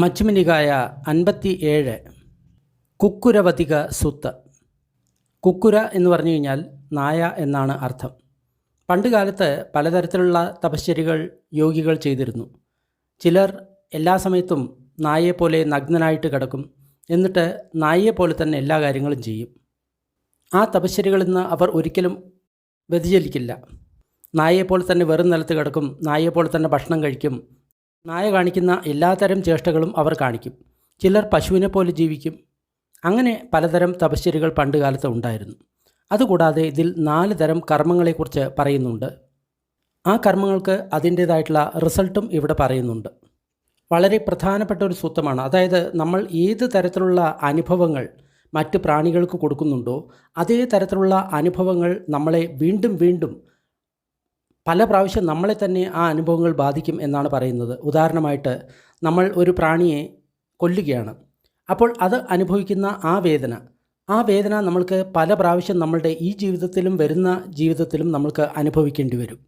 മജ്ജ്മ നികായ 57 കുക്കുരവതിക സുത്ത്. കുക്കുര എന്ന് പറഞ്ഞു കഴിഞ്ഞാൽ നായ എന്നാണ് അർത്ഥം. പണ്ടുകാലത്ത് പലതരത്തിലുള്ള തപശ്ചര്യകൾ യോഗികൾ ചെയ്തിരുന്നു. ചിലർ എല്ലാ സമയത്തും നായയെപ്പോലെ നഗ്നനായിട്ട് കിടക്കും. എന്നിട്ട് നായയെപ്പോലെ തന്നെ എല്ലാ കാര്യങ്ങളും ചെയ്യും. ആ തപശ്ചര്യകളിൽ നിന്ന് അവർ ഒരിക്കലും വ്യതിചലിക്കില്ല. നായയെപ്പോലെ തന്നെ വെറും നിലത്ത് കിടക്കും, നായയെപ്പോലെ തന്നെ ഭക്ഷണം കഴിക്കും. നായ കാണിക്കുന്ന എല്ലാത്തരം ചേഷ്ടകളും അവർ കാണിക്കും. ചിലർ പശുവിനെ പോലെ ജീവിക്കും. അങ്ങനെ പലതരം തപശ്ചര്യകൾ പണ്ടുകാലത്ത് ഉണ്ടായിരുന്നു. അതുകൂടാതെ ഇതിൽ 4 തരം കർമ്മങ്ങളെക്കുറിച്ച് പറയുന്നുണ്ട്. ആ കർമ്മങ്ങൾക്ക് അതിൻ്റേതായിട്ടുള്ള റിസൾട്ടും ഇവിടെ പറയുന്നുണ്ട്. വളരെ പ്രധാനപ്പെട്ട ഒരു സൂത്രമാണ്. അതായത് നമ്മൾ ഏത് തരത്തിലുള്ള അനുഭവങ്ങൾ മറ്റ് പ്രാണികൾക്ക് കൊടുക്കുന്നുണ്ടോ അതേ തരത്തിലുള്ള അനുഭവങ്ങൾ നമ്മളെ വീണ്ടും വീണ്ടും പല പ്രാവശ്യം നമ്മളെ തന്നെ ആ അനുഭവങ്ങൾ ബാധിക്കും എന്നാണ് പറയുന്നത്. ഉദാഹരണമായിട്ട് നമ്മൾ ഒരു പ്രാണിയെ കൊല്ലുകയാണ്. അപ്പോൾ അത് അനുഭവിക്കുന്ന ആ വേദന നമ്മൾക്ക് പല പ്രാവശ്യം നമ്മളുടെ ഈ ജീവിതത്തിലും വരുന്ന ജീവിതത്തിലും നമ്മൾക്ക് അനുഭവിക്കേണ്ടി വരും.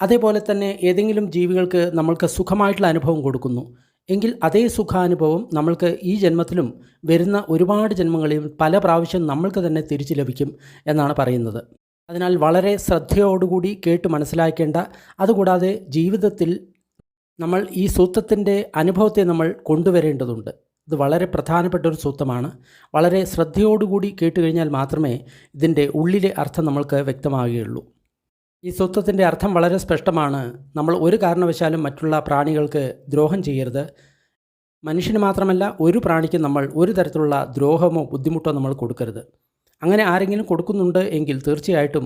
അതേപോലെ തന്നെ ഏതെങ്കിലും ജീവികൾക്ക് നമ്മൾക്ക് സുഖമായിട്ടുള്ള അനുഭവം കൊടുക്കുന്നു എങ്കിൽ അതേ സുഖാനുഭവം നമ്മൾക്ക് ഈ ജന്മത്തിലും വരുന്ന ഒരുപാട് ജന്മങ്ങളിലും പല പ്രാവശ്യം നമ്മൾക്ക് തന്നെ തിരിച്ചു ലഭിക്കും എന്നാണ് പറയുന്നത്. അതിനാൽ വളരെ ശ്രദ്ധയോടുകൂടി കേട്ട് മനസ്സിലാക്കേണ്ട, അതുകൂടാതെ ജീവിതത്തിൽ നമ്മൾ ഈ സൂത്രത്തിൻ്റെ അനുഭവത്തെ നമ്മൾ കൊണ്ടുവരേണ്ടതുണ്ട്. ഇത് വളരെ പ്രധാനപ്പെട്ട ഒരു സൂത്രമാണ്. വളരെ ശ്രദ്ധയോടുകൂടി കേട്ട് കഴിഞ്ഞാൽ മാത്രമേ ഇതിൻ്റെ ഉള്ളിലെ അർത്ഥം നമ്മൾക്ക് വ്യക്തമാവുകയുള്ളൂ. ഈ സൂത്രത്തിൻ്റെ അർത്ഥം വളരെ സ്പഷ്ടമാണ്. നമ്മൾ ഒരു കാരണവശാലും മറ്റുള്ള പ്രാണികൾക്ക് ദ്രോഹം ചെയ്യരുത്. മനുഷ്യന് മാത്രമല്ല ഒരു പ്രാണിക്കും നമ്മൾ ഒരു തരത്തിലുള്ള ദ്രോഹമോ ബുദ്ധിമുട്ടോ നമ്മൾ കൊടുക്കരുത്. അങ്ങനെ ആരെങ്കിലും കൊടുക്കുന്നുണ്ട് എങ്കിൽ തീർച്ചയായിട്ടും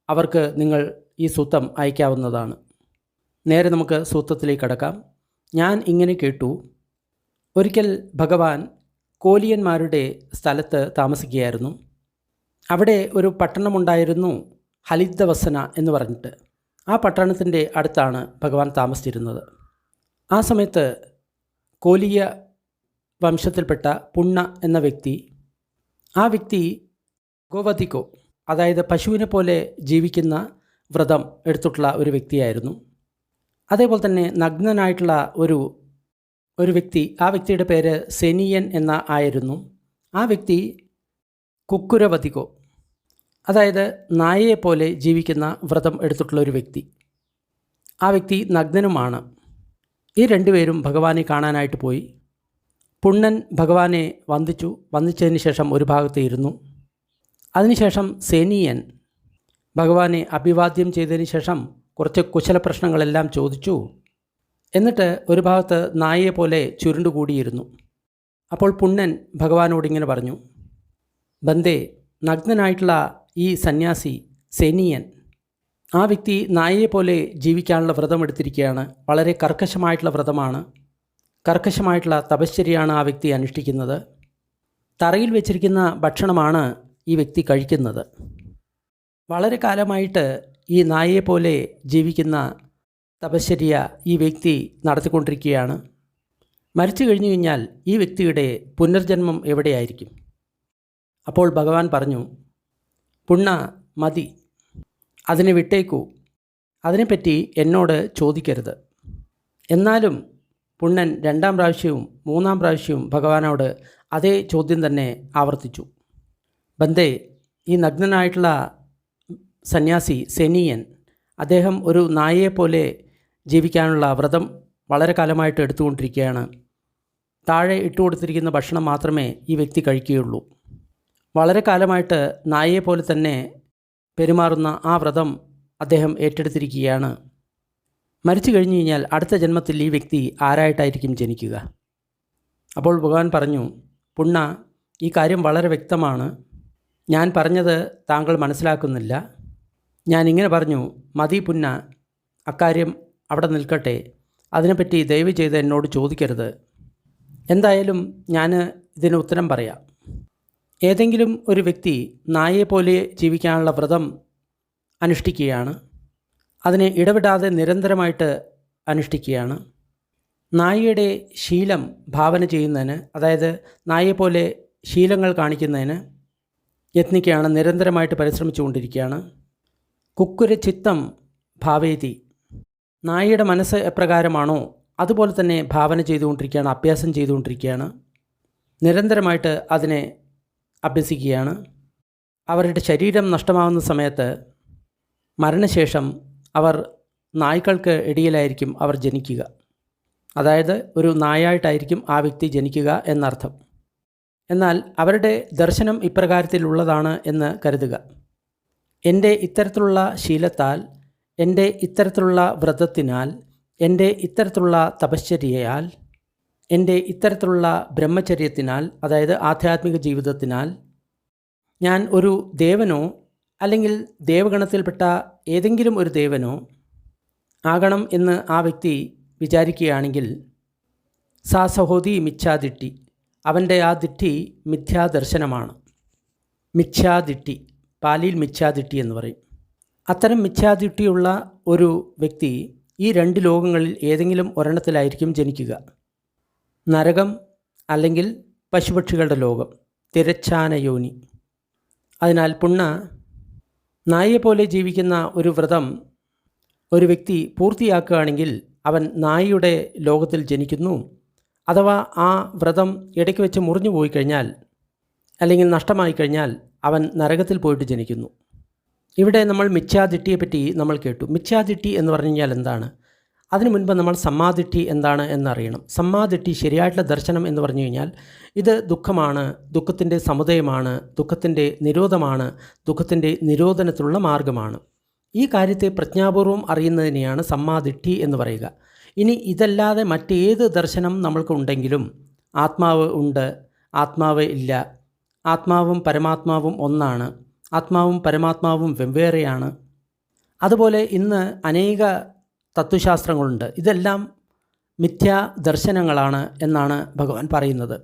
അവർക്ക് നിങ്ങൾ ഈ സൂത്രം അയക്കാവുന്നതാണ്. നേരെ നമുക്ക് സൂത്രത്തിലേക്ക് കടക്കാം. ഞാൻ ഇങ്ങനെ കേട്ടു, ഒരിക്കൽ ഭഗവാൻ കോലിയന്മാരുടെ സ്ഥലത്ത് താമസിക്കുകയായിരുന്നു. അവിടെ ഒരു പട്ടണമുണ്ടായിരുന്നു, ഹലിദ്ദവസന എന്ന് പറഞ്ഞിട്ട്. ആ പട്ടണത്തിൻ്റെ അടുത്താണ് ഭഗവാൻ താമസിച്ചിരുന്നത്. ആ സമയത്ത് കോലിയ വംശത്തിൽപ്പെട്ട പുണ്ണ എന്ന വ്യക്തി, ആ വ്യക്തി ഗോവതികോ, അതായത് പശുവിനെ പോലെ ജീവിക്കുന്ന വ്രതം എടുത്തിട്ടുള്ള ഒരു വ്യക്തിയായിരുന്നു. അതേപോലെ തന്നെ നഗ്നനായിട്ടുള്ള ഒരു വ്യക്തി, ആ വ്യക്തിയുടെ പേര് സെനിയൻ എന്ന ആയിരുന്നു. ആ വ്യക്തി കുക്കുരവതികോ, അതായത് നായയെപ്പോലെ ജീവിക്കുന്ന വ്രതം എടുത്തിട്ടുള്ള ഒരു വ്യക്തി. ആ വ്യക്തി നഗ്നനുമാണ്. ഈ രണ്ടുപേരും ഭഗവാനെ കാണാനായിട്ട് പോയി. പുണ്ണൻ ഭഗവാനെ വന്ദിച്ചതിന് ശേഷം ഒരു ഭാഗത്ത് ഇരുന്നു. അതിനുശേഷം സെനിയൻ ഭഗവാനെ അഭിവാദ്യം ചെയ്തതിന് ശേഷം കുറച്ച് കുശല പ്രശ്നങ്ങളെല്ലാം ചോദിച്ചു. എന്നിട്ട് ഒരു ഭാഗത്ത് നായയെപ്പോലെ ചുരുണ്ടുകൂടിയിരുന്നു. അപ്പോൾ പുണ്ണൻ ഭഗവാനോട് ഇങ്ങനെ പറഞ്ഞു, ബന്ദേ, നഗ്നനായിട്ടുള്ള ഈ സന്യാസി സെനിയൻ, ആ വ്യക്തി നായയെപ്പോലെ ജീവിക്കാനുള്ള വ്രതം എടുത്തിരിക്കുകയാണ്. വളരെ കർക്കശമായിട്ടുള്ള വ്രതമാണ്, കർക്കശമായിട്ടുള്ള തപശ്ചര്യയാണ് ആ വ്യക്തി അനുഷ്ഠിക്കുന്നത്. തറയിൽ വെച്ചിരിക്കുന്ന ഭക്ഷണമാണ് ഈ വ്യക്തി കഴിക്കുന്നത്. വളരെ കാലമായിട്ട് ഈ നായയെപ്പോലെ ജീവിക്കുന്ന തപശ്ചര്യ ഈ വ്യക്തി നടത്തിക്കൊണ്ടിരിക്കുകയാണ്. മരിച്ചു കഴിഞ്ഞു കഴിഞ്ഞാൽ ഈ വ്യക്തിയുടെ പുനർജന്മം എവിടെയായിരിക്കും? അപ്പോൾ ഭഗവാൻ പറഞ്ഞു, പുണ്ണ, മതി, അതിനെ വിട്ടേക്കൂ, അതിനെപ്പറ്റി എന്നോട് ചോദിക്കരുത്. എന്നാലും പുണ്ണൻ 2ാം പ്രാവശ്യവും 3ാം പ്രാവശ്യവും ഭഗവാനോട് അതേ ചോദ്യം തന്നെ ആവർത്തിച്ചു. ബന്ദേ, ഈ നഗ്നനായിട്ടുള്ള സന്യാസി സെനിയൻ, അദ്ദേഹം ഒരു നായയെപ്പോലെ ജീവിക്കാനുള്ള വ്രതം വളരെ കാലമായിട്ട് എടുത്തുകൊണ്ടിരിക്കുകയാണ്. താഴെ ഇട്ടുകൊടുത്തിരിക്കുന്ന ഭക്ഷണം മാത്രമേ ഈ വ്യക്തി കഴിക്കുകയുള്ളൂ. വളരെ കാലമായിട്ട് നായയെപ്പോലെ തന്നെ പെരുമാറുന്ന ആ വ്രതം അദ്ദേഹം ഏറ്റെടുത്തിരിക്കുകയാണ്. മരിച്ചു കഴിഞ്ഞു കഴിഞ്ഞാൽ അടുത്ത ജന്മത്തിൽ ഈ വ്യക്തി ആരായിട്ടായിരിക്കും ജനിക്കുക? അപ്പോൾ ഭഗവാൻ പറഞ്ഞു, പുണ്ണ, ഈ കാര്യം വളരെ വ്യക്തമാണ്. ഞാൻ പറഞ്ഞത് താങ്കൾ മനസ്സിലാക്കുന്നില്ല. ഞാൻ ഇങ്ങനെ പറഞ്ഞു, മതി പുണ്ണ, അക്കാര്യം അവിടെ നിൽക്കട്ടെ, അതിനെപ്പറ്റി ദയവ് ചെയ്ത് എന്നോട് ചോദിക്കരുത്. എന്തായാലും ഞാൻ ഇതിന് ഉത്തരം പറയാം. ഏതെങ്കിലും ഒരു വ്യക്തി നായയെപ്പോലെ ജീവിക്കാനുള്ള വ്രതം അനുഷ്ഠിക്കുകയാണ്. അതിനെ ഇടവിടാതെ നിരന്തരമായിട്ട് അനുഷ്ഠിക്കുകയാണ്. നായയുടെ ശീലം ഭാവന ചെയ്യുന്നതിന്, അതായത് നായയെപ്പോലെ ശീലങ്ങൾ കാണിക്കുന്നതിന് യത്നിക്കുകയാണ്, നിരന്തരമായിട്ട് പരിശ്രമിച്ചുകൊണ്ടിരിക്കുകയാണ്. കുക്കുര ചിത്തം ഭാവേതി, നായയുടെ മനസ്സ് എപ്രകാരമാണോ അതുപോലെ തന്നെ ഭാവന ചെയ്തുകൊണ്ടിരിക്കുകയാണ്, അഭ്യാസം ചെയ്തുകൊണ്ടിരിക്കുകയാണ്, നിരന്തരമായിട്ട് അതിനെ അഭ്യസിക്കുകയാണ്. അവരുടെ ശരീരം നഷ്ടമാകുന്ന സമയത്ത് മരണശേഷം അവർ നായ്ക്കൾക്ക് ഇടയിലായിരിക്കും അവർ ജനിക്കുക. അതായത് ഒരു നായായിട്ടായിരിക്കും ആ വ്യക്തി ജനിക്കുക എന്നർത്ഥം. എന്നാൽ അവരുടെ ദർശനം ഇപ്രകാരത്തിലുള്ളതാണ് എന്ന് കരുതുക: എൻ്റെ ഇത്തരത്തിലുള്ള ശീലത്താൽ, എൻ്റെ ഇത്തരത്തിലുള്ള വ്രതത്തിനാൽ, എൻ്റെ ഇത്തരത്തിലുള്ള തപശ്ചര്യയാൽ, എൻ്റെ ഇത്തരത്തിലുള്ള ബ്രഹ്മചര്യത്തിനാൽ, അതായത് ആധ്യാത്മിക ജീവിതത്തിനാൽ ഞാൻ ഒരു ദേവനോ അല്ലെങ്കിൽ ദേവഗണത്തിൽപ്പെട്ട ഏതെങ്കിലും ഒരു ദേവനോ ആകണം എന്ന് ആ വ്യക്തി വിചാരിക്കുകയാണെങ്കിൽ, സാ സഹോദി മിഥ്യാദിട്ടി, അവൻ്റെ ആ ദിട്ടി മിഥ്യാദർശനമാണ്. മിഥ്യാദിട്ടി, പാലിയിൽ മിഥ്യാദിട്ടി എന്ന് പറയും. അത്തരം മിഥ്യാദിട്ടിയുള്ള ഒരു വ്യക്തി ഈ രണ്ട് ലോകങ്ങളിൽ ഏതെങ്കിലും ഒരെണ്ണത്തിലായിരിക്കും ജനിക്കുക: നരകം അല്ലെങ്കിൽ പശുപക്ഷികളുടെ ലോകം, തിരച്ചാന യോനി. അതിനാൽ പുണ്ണ, നായയെപ്പോലെ ജീവിക്കുന്ന ഒരു വ്രതം ഒരു വ്യക്തി പൂർത്തിയാക്കുകയാണെങ്കിൽ അവൻ നായയുടെ ലോകത്തിൽ ജനിക്കുന്നു. അഥവാ ആ വ്രതം ഇടയ്ക്ക് വെച്ച് മുറിഞ്ഞു പോയി കഴിഞ്ഞാൽ അല്ലെങ്കിൽ നഷ്ടമായി കഴിഞ്ഞാൽ അവൻ നരകത്തിൽ പോയിട്ട് ജനിക്കുന്നു. ഇവിടെ നമ്മൾ മിഥ്യാദിട്ടിയെപ്പറ്റി നമ്മൾ കേട്ടു. മിഥ്യാദിട്ടി എന്ന് പറഞ്ഞു കഴിഞ്ഞാൽ എന്താണ്? അതിനു മുൻപ് നമ്മൾ സമ്മാദിട്ടി എന്താണ് എന്നറിയണം. സമ്മാദിട്ടി, ശരിയായിട്ടുള്ള ദർശനം എന്ന് പറഞ്ഞു കഴിഞ്ഞാൽ ഇത് ദുഃഖമാണ്, ദുഃഖത്തിൻ്റെ സമുദയമാണ്, ദുഃഖത്തിൻ്റെ നിരോധമാണ്, ദുഃഖത്തിൻ്റെ നിരോധനത്തിലുള്ള മാർഗമാണ്. ഈ കാര്യത്തെ പ്രജ്ഞാപൂർവം അറിയുന്നതിനെയാണ് സമ്മാദിട്ടി എന്ന് പറയുക. ഇനി ഇതല്ലാതെ മറ്റേത് ദർശനം നമ്മൾക്കുണ്ടെങ്കിലും ആത്മാവ് ഉണ്ട്, ആത്മാവ് ഇല്ല, ആത്മാവും പരമാത്മാവും ഒന്നാണ്, ആത്മാവും പരമാത്മാവും വെവ്വേറെയാണ്, അതുപോലെ ഇന്ന് അനേക തത്വശാസ്ത്രങ്ങളുണ്ട്, ഇതെല്ലാം മിഥ്യാ ദർശനങ്ങളാണ് എന്നാണ് ഭഗവാൻ പറയുന്നത്.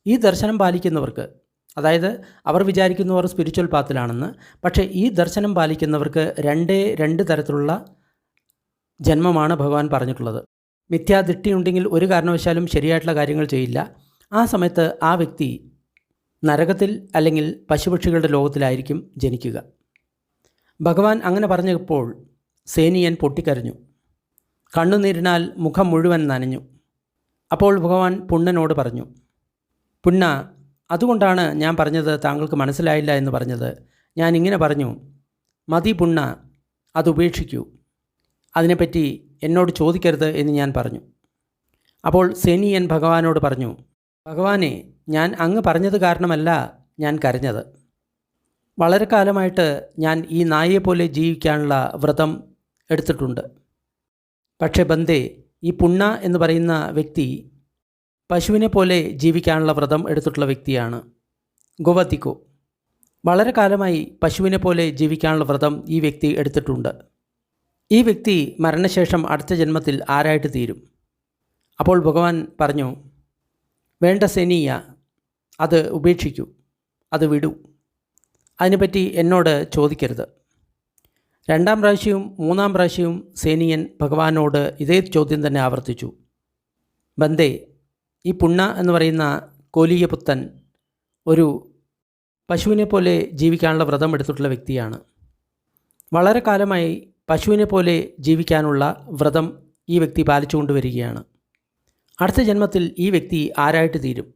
ഈ ദർശനം പാലിക്കുന്നവർക്ക്, അതായത് അവർ വിചാരിക്കുന്നവർ സ്പിരിച്വൽ പാത്തിലാണെന്ന്, പക്ഷേ ഈ ദർശനം പാലിക്കുന്നവർക്ക് രണ്ട് തരത്തിലുള്ള ജന്മമാണ് ഭഗവാൻ പറഞ്ഞിട്ടുള്ളത്. മിഥ്യാദൃഷ്ടി ഉണ്ടെങ്കിൽ ഒരു കാരണവശാലും ശരിയായിട്ടുള്ള കാര്യങ്ങൾ ചെയ്യില്ല. ആ സമയത്ത് ആ വ്യക്തി നരകത്തിൽ അല്ലെങ്കിൽ പശുപക്ഷികളുടെ ലോകത്തിലായിരിക്കും ജനിക്കുക. ഭഗവാൻ അങ്ങനെ പറഞ്ഞപ്പോൾ സേനിയൻ പൊട്ടിക്കരഞ്ഞു. കണ്ണുനീരിനാൽ മുഖം മുഴുവൻ നനഞ്ഞു. അപ്പോൾ ഭഗവാൻ പുണ്ണനോട് പറഞ്ഞു, പുണ്ണ, അതുകൊണ്ടാണ് ഞാൻ പറഞ്ഞത് താങ്കൾക്ക് മനസ്സിലായില്ല എന്ന് പറഞ്ഞത്. ഞാൻ ഇങ്ങനെ പറഞ്ഞു, മതി പുണ്ണ, അതുപേക്ഷിക്കൂ, അതിനെപ്പറ്റി എന്നോട് ചോദിക്കരുത് എന്ന് ഞാൻ പറഞ്ഞു. അപ്പോൾ സേനിയൻ ഭഗവാനോട് പറഞ്ഞു, ഭഗവാനെ, ഞാൻ അങ്ങ് പറഞ്ഞത് കാരണമല്ല ഞാൻ കരഞ്ഞത്. വളരെ കാലമായിട്ട് ഞാൻ ഈ നായയെപ്പോലെ ജീവിക്കാനുള്ള വ്രതം എടുത്തിട്ടുണ്ട്. പക്ഷേ ബന്ദേ, ഈ പുണ്ണ എന്ന് പറയുന്ന വ്യക്തി പശുവിനെ പോലെ ജീവിക്കാനുള്ള വ്രതം എടുത്തിട്ടുള്ള വ്യക്തിയാണ്. ഗോവതിക്കോ, വളരെ കാലമായി പശുവിനെ പോലെ ജീവിക്കാനുള്ള വ്രതം ഈ വ്യക്തി എടുത്തിട്ടുണ്ട്. ഈ വ്യക്തി മരണശേഷം അടുത്ത ജന്മത്തിൽ ആരായിട്ട് തീരും? അപ്പോൾ ഭഗവാൻ പറഞ്ഞു, വേണ്ട സേനീയ, അത് ഉപേക്ഷിക്കൂ, അത് വിടൂ, അതിനെപ്പറ്റി എന്നോട് ചോദിക്കരുത്. രണ്ടാം പ്രാവശ്യവും മൂന്നാം പ്രാവശ്യവും സേനിയൻ ഭഗവാനോട് ഇതേ ചോദ്യം തന്നെ ആവർത്തിച്ചു. ബന്ദേ, ഈ പുണ്ണ എന്ന് പറയുന്ന കോലീയ പുത്തൻ ഒരു പശുവിനെ പോലെ ജീവിക്കാനുള്ള വ്രതം എടുത്തിട്ടുള്ള വ്യക്തിയാണ്. വളരെ കാലമായി പശുവിനെ പോലെ ജീവിക്കാനുള്ള വ്രതം ഈ വ്യക്തി പാലിച്ചു കൊണ്ടുവരികയാണ്. അടുത്ത ജന്മത്തിൽ ഈ വ്യക്തി ആരായിട്ട് തീരും?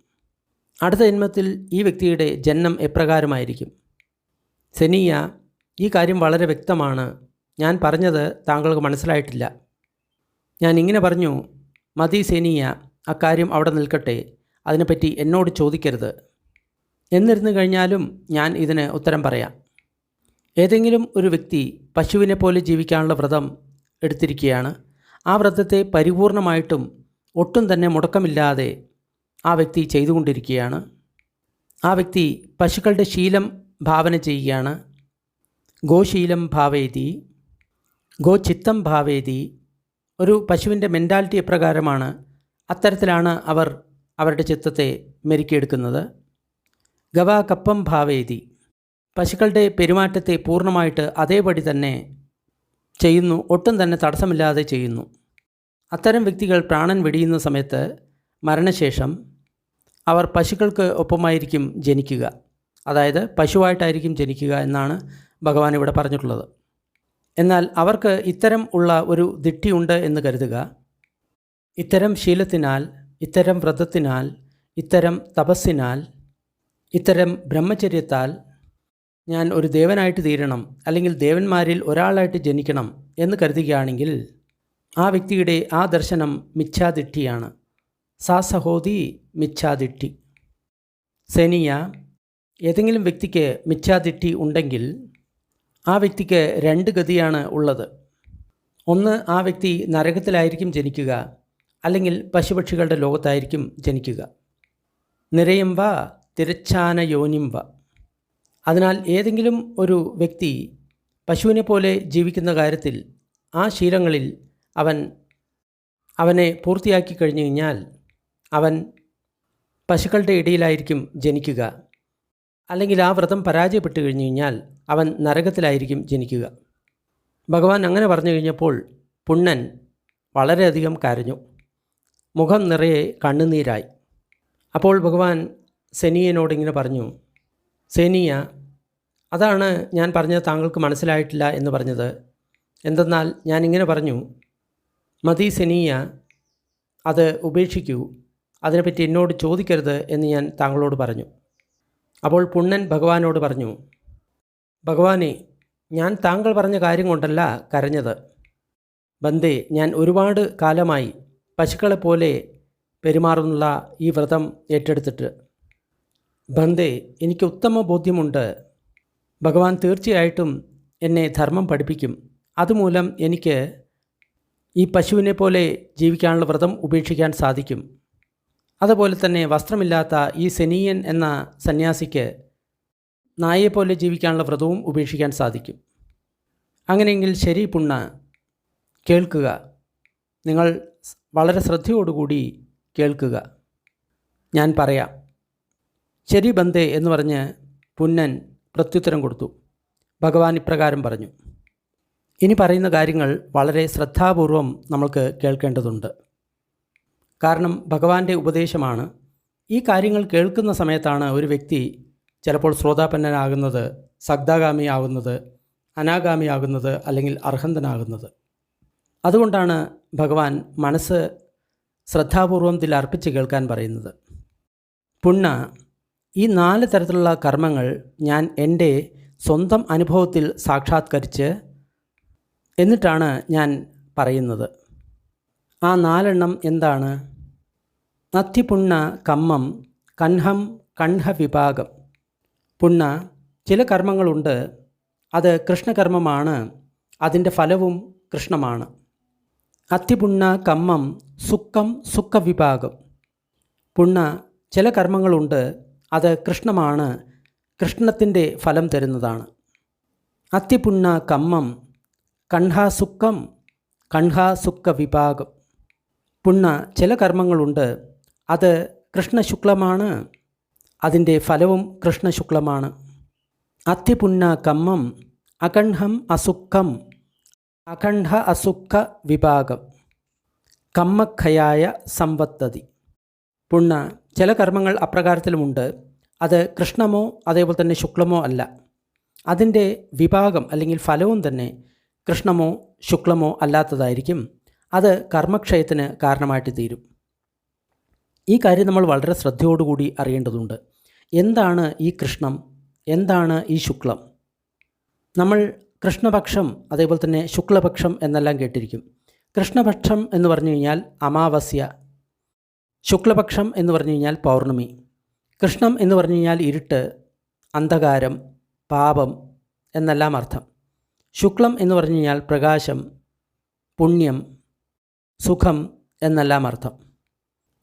അടുത്ത ജന്മത്തിൽ ഈ വ്യക്തിയുടെ ജന്മം എപ്രകാരമായിരിക്കും? സെനിയ, ഈ കാര്യം വളരെ വ്യക്തമാണ്. ഞാൻ പറഞ്ഞത് താങ്കൾക്ക് മനസ്സിലായിട്ടില്ല. ഞാൻ ഇങ്ങനെ പറഞ്ഞു, മതി സെനിയ, അക്കാര്യം അവിടെ നിൽക്കട്ടെ, അതിനെപ്പറ്റി എന്നോട് ചോദിക്കരുത്. എന്നിരുന്നു കഴിഞ്ഞാലും ഞാൻ ഇതിന് ഉത്തരം പറയാം. ഏതെങ്കിലും ഒരു വ്യക്തി പശുവിനെ പോലെ ജീവിക്കാനുള്ള വ്രതം എടുത്തിരിക്കുകയാണ്. ആ വ്രതത്തെ പരിപൂർണമായിട്ടും ഒട്ടും തന്നെ മുടക്കമില്ലാതെ ആ വ്യക്തി ചെയ്തുകൊണ്ടിരിക്കുകയാണ്. ആ വ്യക്തി പശുക്കളുടെ ശീലം ഭാവന ചെയ്യുകയാണ്. ഗോശീലം ഭാവേതി, ഗോചിത്തം ഭാവേതി. ഒരു പശുവിൻ്റെ മെൻറ്റാലിറ്റി എപ്രകാരമാണ്, അത്തരത്തിലാണ് അവർ അവരുടെ ചിത്തത്തെ മെരുക്കിയെടുക്കുന്നത്. ഗവാ കപ്പം ഭാവേതി, പശുക്കളുടെ പെരുമാറ്റത്തെ പൂർണ്ണമായിട്ട് അതേപടി തന്നെ ചെയ്യുന്നു, ഒട്ടും തന്നെ തടസ്സമില്ലാതെ ചെയ്യുന്നു. അത്തരം വ്യക്തികൾ പ്രാണൻ വെടിയുന്ന സമയത്ത് മരണശേഷം അവർ പശുക്കൾക്ക് ഒപ്പമായിരിക്കും ജനിക്കുക, അതായത് പശുവായിട്ടായിരിക്കും ജനിക്കുക എന്നാണ് ഭഗവാൻ ഇവിടെ പറഞ്ഞിട്ടുള്ളത്. എന്നാൽ അവർക്ക് ഇത്തരം ഉള്ള ഒരു ദിട്ടിയുണ്ട് എന്ന് കരുതുക. ഇത്തരം ശീലത്തിനാൽ, ഇത്തരം വ്രതത്തിനാൽ, ഇത്തരം തപസ്സിനാൽ, ഇത്തരം ബ്രഹ്മചര്യത്താൽ ഞാൻ ഒരു ദേവനായിട്ട് തീരണം, അല്ലെങ്കിൽ ദേവന്മാരിൽ ഒരാളായിട്ട് ജനിക്കണം എന്ന് കരുതുകയാണെങ്കിൽ ആ വ്യക്തിയുടെ ആ ദർശനം മിഥ്യാദിഷ്ടിയാണ്. സാസഹോതി മിഥ്യാദിഷ്ടി. സേനീയ, ഏതെങ്കിലും വ്യക്തിക്ക് മിഥ്യാദിഷ്ടി ഉണ്ടെങ്കിൽ ആ വ്യക്തിക്ക് രണ്ട് ഗതിയാണ് ഉള്ളത്. ഒന്ന്, ആ വ്യക്തി നരകത്തിലായിരിക്കും ജനിക്കുക, അല്ലെങ്കിൽ പശുപക്ഷികളുടെ ലോകത്തായിരിക്കും ജനിക്കുക. നിരയും വ തിരച്ഛാന യോനിം വ. അതിനാൽ ഏതെങ്കിലും ഒരു വ്യക്തി പശുവിനെ പോലെ ജീവിക്കുന്ന കാര്യത്തിൽ ആ ശീലങ്ങളിൽ അവനെ പൂർത്തിയാക്കി കഴിഞ്ഞു കഴിഞ്ഞാൽ അവൻ പശുക്കളുടെ ഇടയിലായിരിക്കും ജനിക്കുക, അല്ലെങ്കിൽ ആ വ്രതം പരാജയപ്പെട്ടു കഴിഞ്ഞു കഴിഞ്ഞാൽ അവൻ നരകത്തിലായിരിക്കും ജനിക്കുക. ഭഗവാൻ അങ്ങനെ പറഞ്ഞു കഴിഞ്ഞപ്പോൾ പുണ്ണൻ വളരെയധികം കരഞ്ഞു. മുഖം നിറയെ കണ്ണുനീരായി. അപ്പോൾ ഭഗവാൻ സെനീയനോട് ഇങ്ങനെ പറഞ്ഞു, സേനീയ, അതാണ് ഞാൻ പറഞ്ഞത് താങ്കൾക്ക് മനസ്സിലായിട്ടില്ല എന്ന് പറഞ്ഞത്. എന്തെന്നാൽ ഞാൻ ഇങ്ങനെ പറഞ്ഞു, മതി സെനീയ, അത് ഉപേക്ഷിക്കൂ, അതിനെപ്പറ്റി എന്നോട് ചോദിക്കരുത് എന്ന് ഞാൻ താങ്കളോട് പറഞ്ഞു. അപ്പോൾ പുണ്ണൻ ഭഗവാനോട് പറഞ്ഞു, ഭഗവാനെ, ഞാൻ താങ്കൾ പറഞ്ഞ കാര്യം കൊണ്ടല്ല കരഞ്ഞത്. ബന്ദേ, ഞാൻ ഒരുപാട് കാലമായി പശുക്കളെപ്പോലെ പെരുമാറുന്നുള്ള ഈ വ്രതം ഏറ്റെടുത്തിട്ട്. ബന്ദേ, എനിക്ക് ഉത്തമ ബോധ്യമുണ്ട്, ഭഗവാൻ തീർച്ചയായിട്ടും എന്നെ ധർമ്മം പഠിപ്പിക്കും. അതുമൂലം എനിക്ക് ഈ പശുവിനെ പോലെ ജീവിക്കാനുള്ള വ്രതം ഉപേക്ഷിക്കാൻ സാധിക്കും. അതുപോലെ തന്നെ വസ്ത്രമില്ലാത്ത ഈ സെനീയൻ എന്ന സന്യാസിക്ക് നായയെപ്പോലെ ജീവിക്കാനുള്ള വ്രതവും ഉപേക്ഷിക്കാൻ സാധിക്കും. അങ്ങനെയെങ്കിൽ ശരി പുണ്ണ, കേൾക്കുക, നിങ്ങൾ വളരെ ശ്രദ്ധയോടുകൂടി കേൾക്കുക, ഞാൻ പറയാം. ശരി ബന്ദേ എന്ന് പറഞ്ഞ് പുന്നൻ പ്രത്യുത്തരം കൊടുത്തു. ഭഗവാൻ ഇപ്രകാരം പറഞ്ഞു, ഇനി പറയുന്ന കാര്യങ്ങൾ വളരെ ശ്രദ്ധാപൂർവം നമ്മൾക്ക് കേൾക്കേണ്ടതുണ്ട്. കാരണം ഭഗവാന്റെ ഉപദേശമാണ്. ഈ കാര്യങ്ങൾ കേൾക്കുന്ന സമയത്താണ് ഒരു വ്യക്തി ചിലപ്പോൾ ശ്രോതാപന്നനാകുന്നത്, സഗ്ദാഗാമിയാകുന്നത്, അനാഗാമിയാകുന്നത്, അല്ലെങ്കിൽ അർഹന്തനാകുന്നത്. അതുകൊണ്ടാണ് ഭഗവാൻ മനസ്സ് ശ്രദ്ധാപൂർവം ഇതിൽ അർപ്പിച്ച് കേൾക്കാൻ പറയുന്നത്. പുണ്ണ, ഈ 4 തരത്തിലുള്ള കർമ്മങ്ങൾ ഞാൻ എൻ്റെ സ്വന്തം അനുഭവത്തിൽ സാക്ഷാത്കരിച്ച് എന്നിട്ടാണ് ഞാൻ പറയുന്നത്. ആ 4 എന്താണ്? നത്തിപുണ്ണ കമ്മം കണ്ഹം കണ്ഹവിഭാഗം. പുണ്ണ, ചില കർമ്മങ്ങളുണ്ട്, അത് കൃഷ്ണകർമ്മമാണ്, അതിൻ്റെ ഫലവും കൃഷ്ണമാണ്. അത്തിപുണ്ണ കമ്മം സുക്കം സുഖവിഭാഗം. പുണ്ണ, ചില കർമ്മങ്ങളുണ്ട്, അത് കൃഷ്ണമാണ്, കൃഷ്ണത്തിൻ്റെ ഫലം തരുന്നതാണ്. അത്തിപുണ്ണ കമ്മം കണ്ഹാസുക്കം കണ്ഹാസുക്ക വിഭാഗം. പുണ്ണ, ചില കർമ്മങ്ങളുണ്ട്, അത് കൃഷ്ണശുക്ലമാണ്, അതിൻ്റെ ഫലവും കൃഷ്ണശുക്ലമാണ്. അത്തിപുണ്ണ കമ്മം അകണ്ഠം അസുക്കം അഖണ്ഡ അസുക്ക വിഭാഗം. കമ്മഖയായ സംവത്തതി. പുണ്ണ, ചില കർമ്മങ്ങൾ അപ്രകാരത്തിലുമുണ്ട്, അത് കൃഷ്ണമോ അതേപോലെ തന്നെ ശുക്ലമോ അല്ല, അതിൻ്റെ വിഭാഗം അല്ലെങ്കിൽ ഫലവും തന്നെ കൃഷ്ണമോ ശുക്ലമോ അല്ലാത്തതായിരിക്കും, അത് കർമ്മക്ഷയത്തിന് കാരണമായിട്ട് തീരും. ഈ കാര്യം നമ്മൾ വളരെ ശ്രദ്ധയോടുകൂടി അറിയേണ്ടതുണ്ട്. എന്താണ് ഈ കൃഷ്ണം, എന്താണ് ഈ ശുക്ലം? നമ്മൾ കൃഷ്ണപക്ഷം അതേപോലെ തന്നെ ശുക്ലപക്ഷം എന്നെല്ലാം കേട്ടിരിക്കും. കൃഷ്ണപക്ഷം എന്ന് പറഞ്ഞു കഴിഞ്ഞാൽ അമാവാസ്യ, ശുക്ലപക്ഷം എന്ന് പറഞ്ഞു കഴിഞ്ഞാൽ പൗർണമി. കൃഷ്ണം എന്ന് പറഞ്ഞു കഴിഞ്ഞാൽ ഇരുട്ട്, അന്ധകാരം, പാപം എന്നെല്ലാം അർത്ഥം. ശുക്ലം എന്ന് പറഞ്ഞു കഴിഞ്ഞാൽ പ്രകാശം, പുണ്യം, സുഖം എന്നെല്ലാം അർത്ഥം.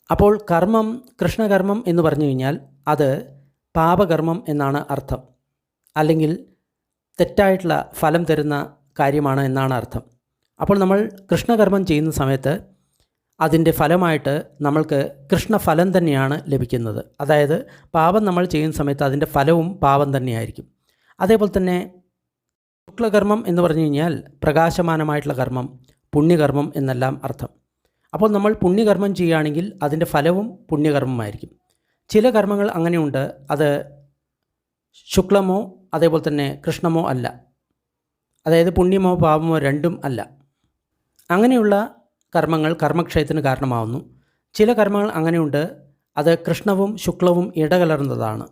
അപ്പോൾ കർമ്മം കൃഷ്ണകർമ്മം എന്ന് പറഞ്ഞു കഴിഞ്ഞാൽ അത് പാപകർമ്മം എന്നാണ് അർത്ഥം, അല്ലെങ്കിൽ തെറ്റായിട്ടുള്ള ഫലം തരുന്ന കാര്യമാണ് എന്നാണ് അർത്ഥം. അപ്പോൾ നമ്മൾ കൃഷ്ണകർമ്മം ചെയ്യുന്ന സമയത്ത് അതിൻ്റെ ഫലമായിട്ട് നമ്മൾക്ക് കൃഷ്ണഫലം തന്നെയാണ് ലഭിക്കുന്നത്. അതായത് പാപം നമ്മൾ ചെയ്യുന്ന സമയത്ത് അതിൻ്റെ ഫലവും പാപം തന്നെയായിരിക്കും. അതേപോലെ തന്നെ ശുക്ലകർമ്മം എന്ന് പറഞ്ഞു കഴിഞ്ഞാൽ പ്രകാശമാനമായിട്ടുള്ള കർമ്മം, പുണ്യകർമ്മം എന്നെല്ലാം അർത്ഥം. അപ്പോൾ നമ്മൾ പുണ്യകർമ്മം ചെയ്യുകയാണെങ്കിൽ അതിൻ്റെ ഫലവും പുണ്യകർമ്മമായിരിക്കും. ചില കർമ്മങ്ങൾ അങ്ങനെയുണ്ട്, അത് ശുക്ലമോ അതേപോലെ തന്നെ കൃഷ്ണമോ അല്ല, അതായത് പുണ്യമോ പാപമോ രണ്ടും അല്ല. അങ്ങനെയുള്ള കർമ്മങ്ങൾ കർമ്മക്ഷയത്തിന് കാരണമാവുന്നു. ചില കർമ്മങ്ങൾ അങ്ങനെയുണ്ട്, അത് കൃഷ്ണവും ശുക്ലവും ഇടകലർന്നതാണ്.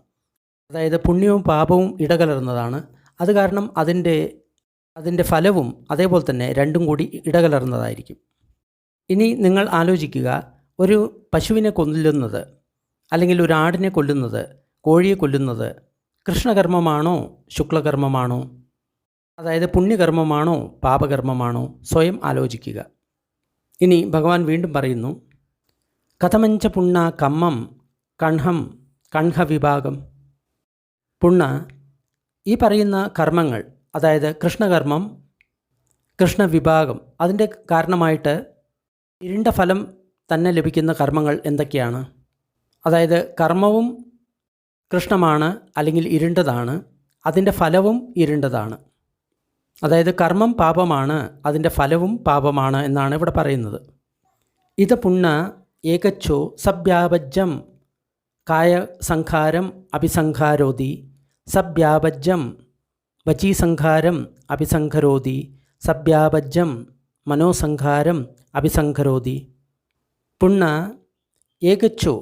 അതായത് പുണ്യവും പാപവും ഇടകലർന്നതാണ്. അത് കാരണം അതിൻ്റെ ഫലവും അതേപോലെ തന്നെ രണ്ടും കൂടി ഇടകലർന്നതായിരിക്കും. ഇനി നിങ്ങൾ ആലോചിക്കുക, ഒരു പശുവിനെ കൊല്ലുന്നത് അല്ലെങ്കിൽ ഒരു ആടിനെ കൊല്ലുന്നത്, കോഴിയെ കൊല്ലുന്നത് കൃഷ്ണകർമ്മമാണോ ശുക്ലകർമ്മമാണോ? അതായത് പുണ്യകർമ്മമാണോ പാപകർമ്മമാണോ? സ്വയം ആലോചിക്കുക. ഇനി ഭഗവാൻ വീണ്ടും പറയുന്നു, കഥമഞ്ച പുണ്ണ കമ്മം കണ്ഹം കണ്ഹവിഭാഗം. പുണ്ണ, ഈ പറയുന്ന കർമ്മങ്ങൾ, അതായത് കൃഷ്ണകർമ്മം, കൃഷ്ണവിഭാഗം, അതിൻ്റെ കാരണമായിട്ട് ഇരുണ്ട ഫലം തന്നെ ലഭിക്കുന്ന കർമ്മങ്ങൾ എന്തൊക്കെയാണ്? അതായത് കർമ്മവും കൃഷ്ണമാണ് അല്ലെങ്കിൽ ഇരുണ്ടതാണ്, അതിൻ്റെ ഫലവും ഇരുണ്ടതാണ്. അതായത് കർമ്മം പാപമാണ്, അതിൻ്റെ ഫലവും പാപമാണ് എന്നാണ് ഇവിടെ പറയുന്നത്. ഇത് പുണ്ണ ഏകച്ഛോ സബ്യാപജ്യം കായസംഖാരം അഭിസംഖാരോതി സബ്യാപജ്യം വചീസംഖാരം അഭിസംഖരോതി സബ്യാപജ്യം മനോസംഖാരം അഭിസംഖരോതി. പുണ്ണ ഏകച്ഛോ,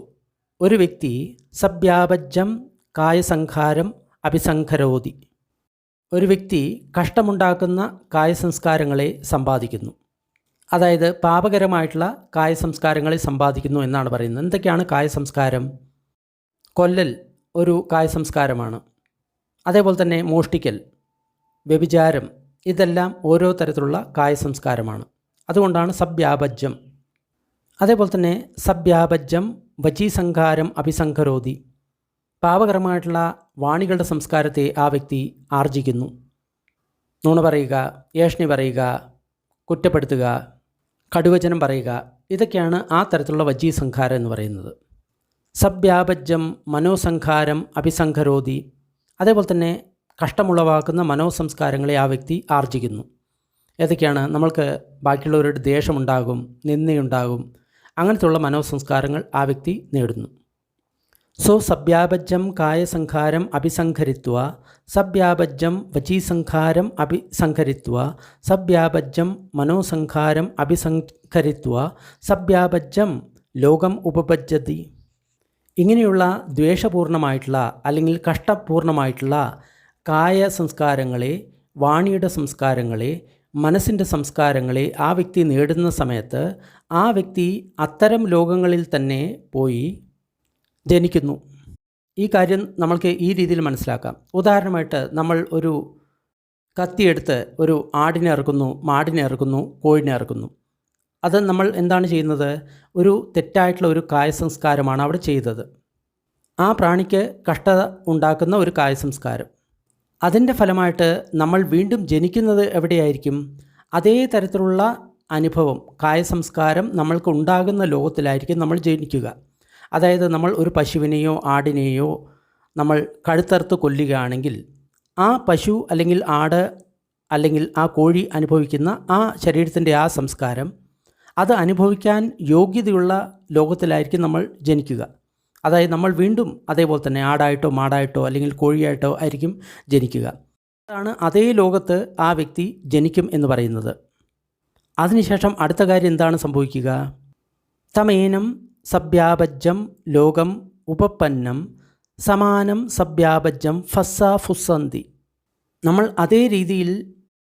ഒരു വ്യക്തി സബ്യാപജ്യം കായസംഖാരം അഭിസംഖരോതി, ഒരു വ്യക്തി കഷ്ടമുണ്ടാക്കുന്ന കായസംസ്കാരങ്ങളെ സമ്പാദിക്കുന്നു. അതായത് പാപകരമായിട്ടുള്ള കായസംസ്കാരങ്ങളെ സമ്പാദിക്കുന്നു എന്നാണ് പറയുന്നത്. എന്തൊക്കെയാണ് കായസംസ്കാരം? കൊല്ലൽ ഒരു കായസംസ്കാരമാണ്. അതേപോലെ തന്നെ മോഷ്ടിക്കൽ, വ്യഭിചാരം, ഇതെല്ലാം ഓരോ തരത്തിലുള്ള കായസംസ്കാരമാണ്. അതുകൊണ്ടാണ് സബ്യാപജ്യം. അതേപോലെ തന്നെ സബ്യാപജ്യം വചീസംഖാരം അഭിസംഖരോതി, പാപകരമായിട്ടുള്ള വാണികളുടെ സംസ്കാരത്തെ ആ വ്യക്തി ആർജിക്കുന്നു. നുണ പറയുക, ഏഷണി പറയുക, കുറ്റപ്പെടുത്തുക, കടുവചനം പറയുക, ഇതൊക്കെയാണ് ആ തരത്തിലുള്ള വചീസംഖാരം എന്ന് പറയുന്നത്. സബ്യാപജ്യം മനോസംഖാരം അഭിസംഖരോതി, അതേപോലെ തന്നെ കഷ്ടമുളവാക്കുന്ന മനോസംസ്കാരങ്ങളെ ആ വ്യക്തി ആർജിക്കുന്നു. ഏതൊക്കെയാണ്? നമ്മൾക്ക് ബാക്കിയുള്ളവരുടെ ദേഷ്യമുണ്ടാകും, നിന്ദയുണ്ടാകും, അങ്ങനത്തെയുള്ള മനോസംസ്കാരങ്ങൾ ആ വ്യക്തി നേടുന്നു. സോ സബ്യാപജ്യം കായസംഖാരം അഭിസംഖരിത്വ സബ്യാപജ്യം വചീസംഖാരം അഭിസംഖരിത്വ സബ്യാപജ്യം മനോസംഖാരം അഭിസംഖരിത്വ സബ്യാപജ്യം ലോകം ഉപപജ്ജതി. ഇങ്ങനെയുള്ള ദ്വേഷപൂർണമായിട്ടുള്ള അല്ലെങ്കിൽ കഷ്ടപൂർണമായിട്ടുള്ള കായ സംസ്കാരങ്ങളെ, വാണിയുടെ സംസ്കാരങ്ങളെ, മനസ്സിൻ്റെ സംസ്കാരങ്ങളെ ആ വ്യക്തി നേടുന്ന സമയത്ത് ആ വ്യക്തി അത്തരം ലോകങ്ങളിൽ തന്നെ പോയി ജനിക്കുന്നു. ഈ കാര്യം നമ്മൾക്ക് ഈ രീതിയിൽ മനസ്സിലാക്കാം. ഉദാഹരണമായിട്ട് നമ്മൾ ഒരു കത്തിയെടുത്ത് ഒരു ആടിനെ ഇറക്കുന്നു, മാടിനെ ഇറക്കുന്നു, കോഴിനെ ഇറക്കുന്നു. അത് നമ്മൾ എന്താണ് ചെയ്യുന്നത്? ഒരു തെറ്റായിട്ടുള്ള ഒരു കായസംസ്കാരമാണ് അവിടെ ചെയ്തത്. ആ പ്രാണിക്ക് കഷ്ടത ഉണ്ടാക്കുന്ന ഒരു കായസംസ്കാരം. അതിൻ്റെ ഫലമായിട്ട് നമ്മൾ വീണ്ടും ജനിക്കുന്നത് എവിടെയായിരിക്കും? അതേ തരത്തിലുള്ള അനുഭവം, കായസംസ്കാരം നമ്മൾക്ക് ഉണ്ടാകുന്ന ലോകത്തിലായിരിക്കും നമ്മൾ ജനിക്കുക. അതായത് നമ്മൾ ഒരു പശുവിനെയോ ആടിനെയോ നമ്മൾ കഴുത്തറുത്ത് കൊല്ലുകയാണെങ്കിൽ ആ പശു അല്ലെങ്കിൽ ആട് അല്ലെങ്കിൽ ആ കോഴി അനുഭവിക്കുന്ന ആ ശരീരത്തിൻ്റെ ആ സംസ്കാരം, അത് അനുഭവിക്കാൻ യോഗ്യതയുള്ള ലോകത്തിലായിരിക്കും നമ്മൾ ജനിക്കുക. അതായത് നമ്മൾ വീണ്ടും അതേപോലെ തന്നെ ആടായിട്ടോ മാടായിട്ടോ അല്ലെങ്കിൽ കോഴിയായിട്ടോ ആയിരിക്കും ജനിക്കുക. അതാണ് അതേ ലോകത്ത് ആ വ്യക്തി ജനിക്കും എന്ന് പറയുന്നത്. അതിനുശേഷം അടുത്ത കാര്യം എന്താണ് സംഭവിക്കുക? തമേനം സബ്യാപജ്യം ലോകം ഉപപന്നം സമാനം സബ്യാപജ്യം ഫുസ്സന്തി. നമ്മൾ അതേ രീതിയിൽ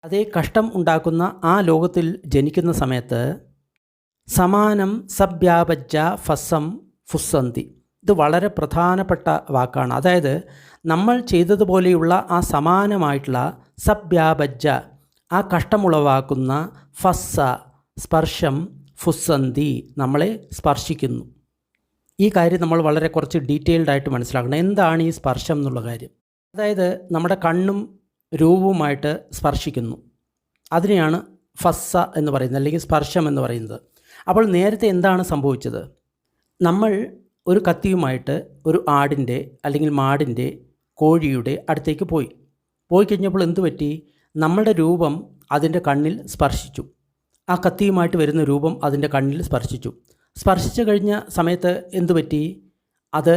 അതേ കഷ്ടം ഉണ്ടാക്കുന്ന ആ ലോകത്തിൽ ജനിക്കുന്ന സമയത്ത് സമാനം സബ്യാപജ്യ ഫുസ്സന്തി. ഇത് വളരെ പ്രധാനപ്പെട്ട വാക്കാണ്. അതായത് നമ്മൾ ചെയ്തതുപോലെയുള്ള ആ സമാനമായിട്ടുള്ള സബ്യാപജ്യ, ആ കഷ്ടമുളവാക്കുന്ന സ്പർശം, ഫുസ്സന്തി, നമ്മളെ സ്പർശിക്കുന്നു. ഈ കാര്യം നമ്മൾ വളരെ കുറച്ച് ഡീറ്റെയിൽഡായിട്ട് മനസ്സിലാക്കണം. എന്താണ് ഈ സ്പർശം എന്നുള്ള കാര്യം? അതായത് നമ്മുടെ കണ്ണും രൂപവുമായിട്ട് സ്പർശിക്കുന്നു. അതിനെയാണ് എന്ന് പറയുന്നത്, അല്ലെങ്കിൽ സ്പർശം എന്ന് പറയുന്നത്. അപ്പോൾ നേരത്തെ എന്താണ് സംഭവിച്ചത്? നമ്മൾ ഒരു കത്തിയുമായിട്ട് ഒരു ആടിൻ്റെ അല്ലെങ്കിൽ മാടിൻ്റെ, കോഴിയുടെ അടുത്തേക്ക് പോയി കഴിഞ്ഞപ്പോൾ എന്തു പറ്റി? നമ്മുടെ രൂപം അതിൻ്റെ കണ്ണിൽ സ്പർശിച്ചു. ആ കത്തിയുമായിട്ട് വരുന്ന രൂപം അതിൻ്റെ കണ്ണിൽ സ്പർശിച്ചു കഴിഞ്ഞ സമയത്ത് എന്തു പറ്റി? അത്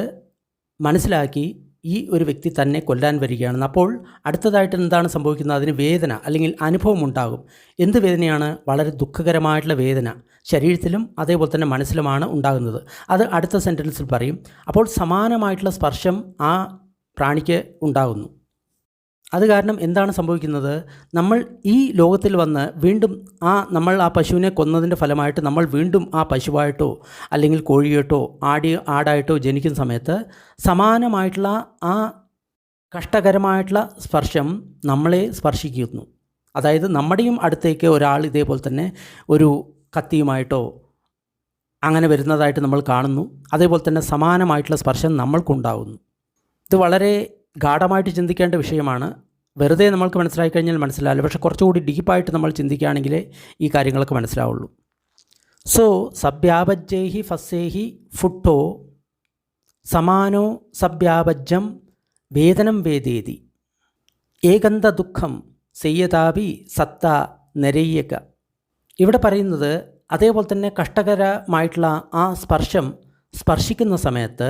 മനസ്സിലാക്കി ഈ ഒരു വ്യക്തി തന്നെ കൊല്ലാൻ വരികയാണെന്ന്. അപ്പോൾ അടുത്തതായിട്ട് എന്താണ് സംഭവിക്കുന്നത്? അതിന് വേദന അല്ലെങ്കിൽ അനുഭവം ഉണ്ടാകും. എന്ത് വേദനയാണ്? വളരെ ദുഃഖകരമായിട്ടുള്ള വേദന, ശരീരത്തിലും അതേപോലെ തന്നെ മനസ്സിലുമാണ് ഉണ്ടാകുന്നത്. അത് അടുത്ത സെൻറ്റൻസിൽ പറയും. അപ്പോൾ സമാനമായിട്ടുള്ള സ്പർശം ആ പ്രാണിക്ക് ഉണ്ടാകുന്നു. അത് കാരണം എന്താണ് സംഭവിക്കുന്നത്? നമ്മൾ ഈ ലോകത്തിൽ വന്ന് വീണ്ടും നമ്മൾ ആ പശുവിനെ കൊന്നതിൻ്റെ ഫലമായിട്ട് നമ്മൾ വീണ്ടും ആ പശുവായിട്ടോ അല്ലെങ്കിൽ കോഴിയായിട്ടോ ആടായിട്ടോ ജനിക്കുന്ന സമയത്ത് സമാനമായിട്ടുള്ള ആ കഷ്ടകരമായിട്ടുള്ള സ്പർശം നമ്മളെ സ്പർശിക്കുന്നു. അതായത് നമ്മുടെയും അടുത്തേക്ക് ഒരാൾ ഇതേപോലെ തന്നെ ഒരു കത്തിയുമായിട്ടോ അങ്ങനെ വരുന്നതായിട്ട് നമ്മൾ കാണുന്നു. അതേപോലെ തന്നെ സമാനമായിട്ടുള്ള സ്പർശം നമ്മൾക്കുണ്ടാകുന്നു. ഇത് വളരെ ഗാഢമായിട്ട് ചിന്തിക്കേണ്ട വിഷയമാണ്. വെറുതെ നമ്മൾക്ക് മനസ്സിലാക്കി കഴിഞ്ഞാൽ മനസ്സിലാവില്ല. പക്ഷേ കുറച്ചുകൂടി ഡീപ്പായിട്ട് നമ്മൾ ചിന്തിക്കുകയാണെങ്കിലേ ഈ കാര്യങ്ങളൊക്കെ മനസ്സിലാവുള്ളൂ. സോ സബ്യാപജ്ജൈഹി ഫസ്സേഹി ഫുട്ടോ സമാനോ സബ്യാപജ്ജം വേദനം വേദേതി ഏകന്ത ദുഃഖം സെയ്യതാപി സത്ത നരയ്യക. ഇവിടെ പറയുന്നത് അതേപോലെ തന്നെ കഷ്ടകരമായിട്ടുള്ള ആ സ്പർശിക്കുന്ന സമയത്ത്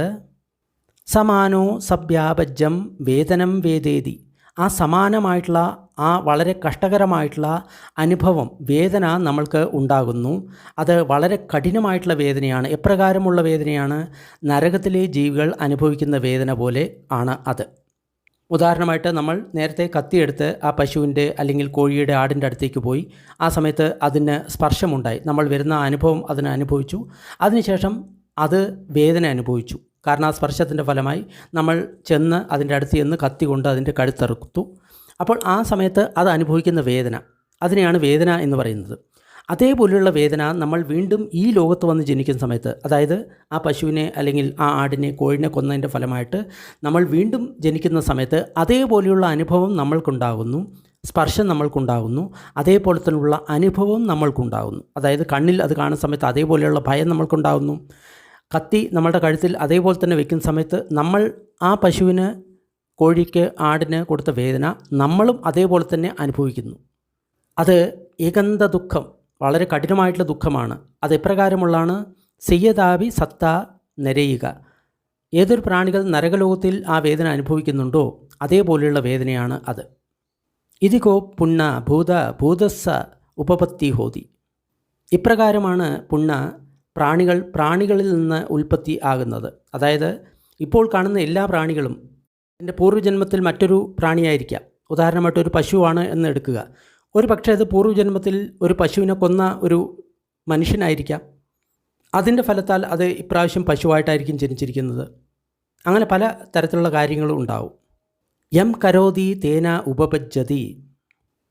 സമാനോ സബ്യാപജ്ജം വേദനം വേദേതി, ആ സമാനമായിട്ടുള്ള ആ വളരെ കഷ്ടകരമായിട്ടുള്ള അനുഭവം, വേദന നമ്മൾക്ക് ഉണ്ടാകുന്നു. അത് വളരെ കഠിനമായിട്ടുള്ള വേദനയാണ്. എപ്രകാരമുള്ള വേദനയാണ്? നരകത്തിലെ ജീവികൾ അനുഭവിക്കുന്ന വേദന പോലെ ആണ് അത്. ഉദാഹരണമായിട്ട് നമ്മൾ നേരത്തെ കത്തിയെടുത്ത് ആ പശുവിൻ്റെ അല്ലെങ്കിൽ കോഴിയുടെ ആടിൻ്റെ അടുത്തേക്ക് പോയി. ആ സമയത്ത് അതിന് സ്പർശമുണ്ടായി. നമ്മൾ വരുന്ന അനുഭവം അതിന് അനുഭവിച്ചു. അതിനുശേഷം അത് വേദന അനുഭവിച്ചു. കാരണം ആ സ്പർശത്തിൻ്റെ ഫലമായി നമ്മൾ ചെന്ന് അതിൻ്റെ അടുത്ത് ചെന്ന് കത്തി കൊണ്ട് അതിൻ്റെ കഴുത്തറുത്തു. അപ്പോൾ ആ സമയത്ത് അത് അനുഭവിക്കുന്ന വേദന, അതിനെയാണ് വേദന എന്ന് പറയുന്നത്. അതേപോലെയുള്ള വേദന നമ്മൾ വീണ്ടും ഈ ലോകത്ത് വന്ന് ജനിക്കുന്ന സമയത്ത്, അതായത് ആ പശുവിനെ അല്ലെങ്കിൽ ആ ആടിനെ കോഴിനെ കൊന്നതിൻ്റെ ഫലമായിട്ട് നമ്മൾ വീണ്ടും ജനിക്കുന്ന സമയത്ത് അതേപോലെയുള്ള അനുഭവം നമ്മൾക്കുണ്ടാകുന്നു, സ്പർശം നമ്മൾക്കുണ്ടാകുന്നു, അതേപോലെ തന്നെയുള്ള അനുഭവം നമ്മൾക്കുണ്ടാകുന്നു. അതായത് കണ്ണിൽ അത് കാണുന്ന സമയത്ത് അതേപോലെയുള്ള ഭയം നമ്മൾക്കുണ്ടാകുന്നു. കത്തി നമ്മളുടെ കഴുത്തിൽ അതേപോലെ തന്നെ വെക്കുന്ന സമയത്ത് നമ്മൾ ആ പശുവിന് കോഴിക്ക് ആടിന് കൊടുത്ത വേദന നമ്മളും അതേപോലെ തന്നെ അനുഭവിക്കുന്നു. അത് ഏകന്ത ദുഃഖം, വളരെ കഠിനമായിട്ടുള്ള ദുഃഖമാണ്. അത് എപ്രകാരമുള്ളതാണ്? സെയ്യതാവി സത്ത നരയുക. ഏതൊരു പ്രാണികൾ നരകലോകത്തിൽ ആ വേദന അനുഭവിക്കുന്നുണ്ടോ അതേപോലെയുള്ള വേദനയാണ് അത്. ഇതികോ പുണ്ണ ഭൂതസ്സ ഉപപത്തി ഹോതി. ഇപ്രകാരമാണ് പുണ്ണ പ്രാണികളിൽ നിന്ന് ഉൽപ്പത്തി ആകുന്നത്. അതായത് ഇപ്പോൾ കാണുന്ന എല്ലാ പ്രാണികളും എൻ്റെ പൂർവ്വജന്മത്തിൽ മറ്റൊരു പ്രാണിയായിരിക്കാം. ഉദാഹരണമായിട്ട് ഒരു പശുവാണ് എന്ന് എടുക്കുക. ഒരു പക്ഷേ അത് പൂർവ്വജന്മത്തിൽ ഒരു പശുവിനെ കൊന്ന ഒരു മനുഷ്യനായിരിക്കാം. അതിൻ്റെ ഫലത്താൽ അത് ഇപ്രാവശ്യം പശുവായിട്ടായിരിക്കും ജനിച്ചിരിക്കുന്നത്. അങ്ങനെ പല തരത്തിലുള്ള കാര്യങ്ങളും ഉണ്ടാവും. യം കരോതി തേന ഉപപജ്ജതി.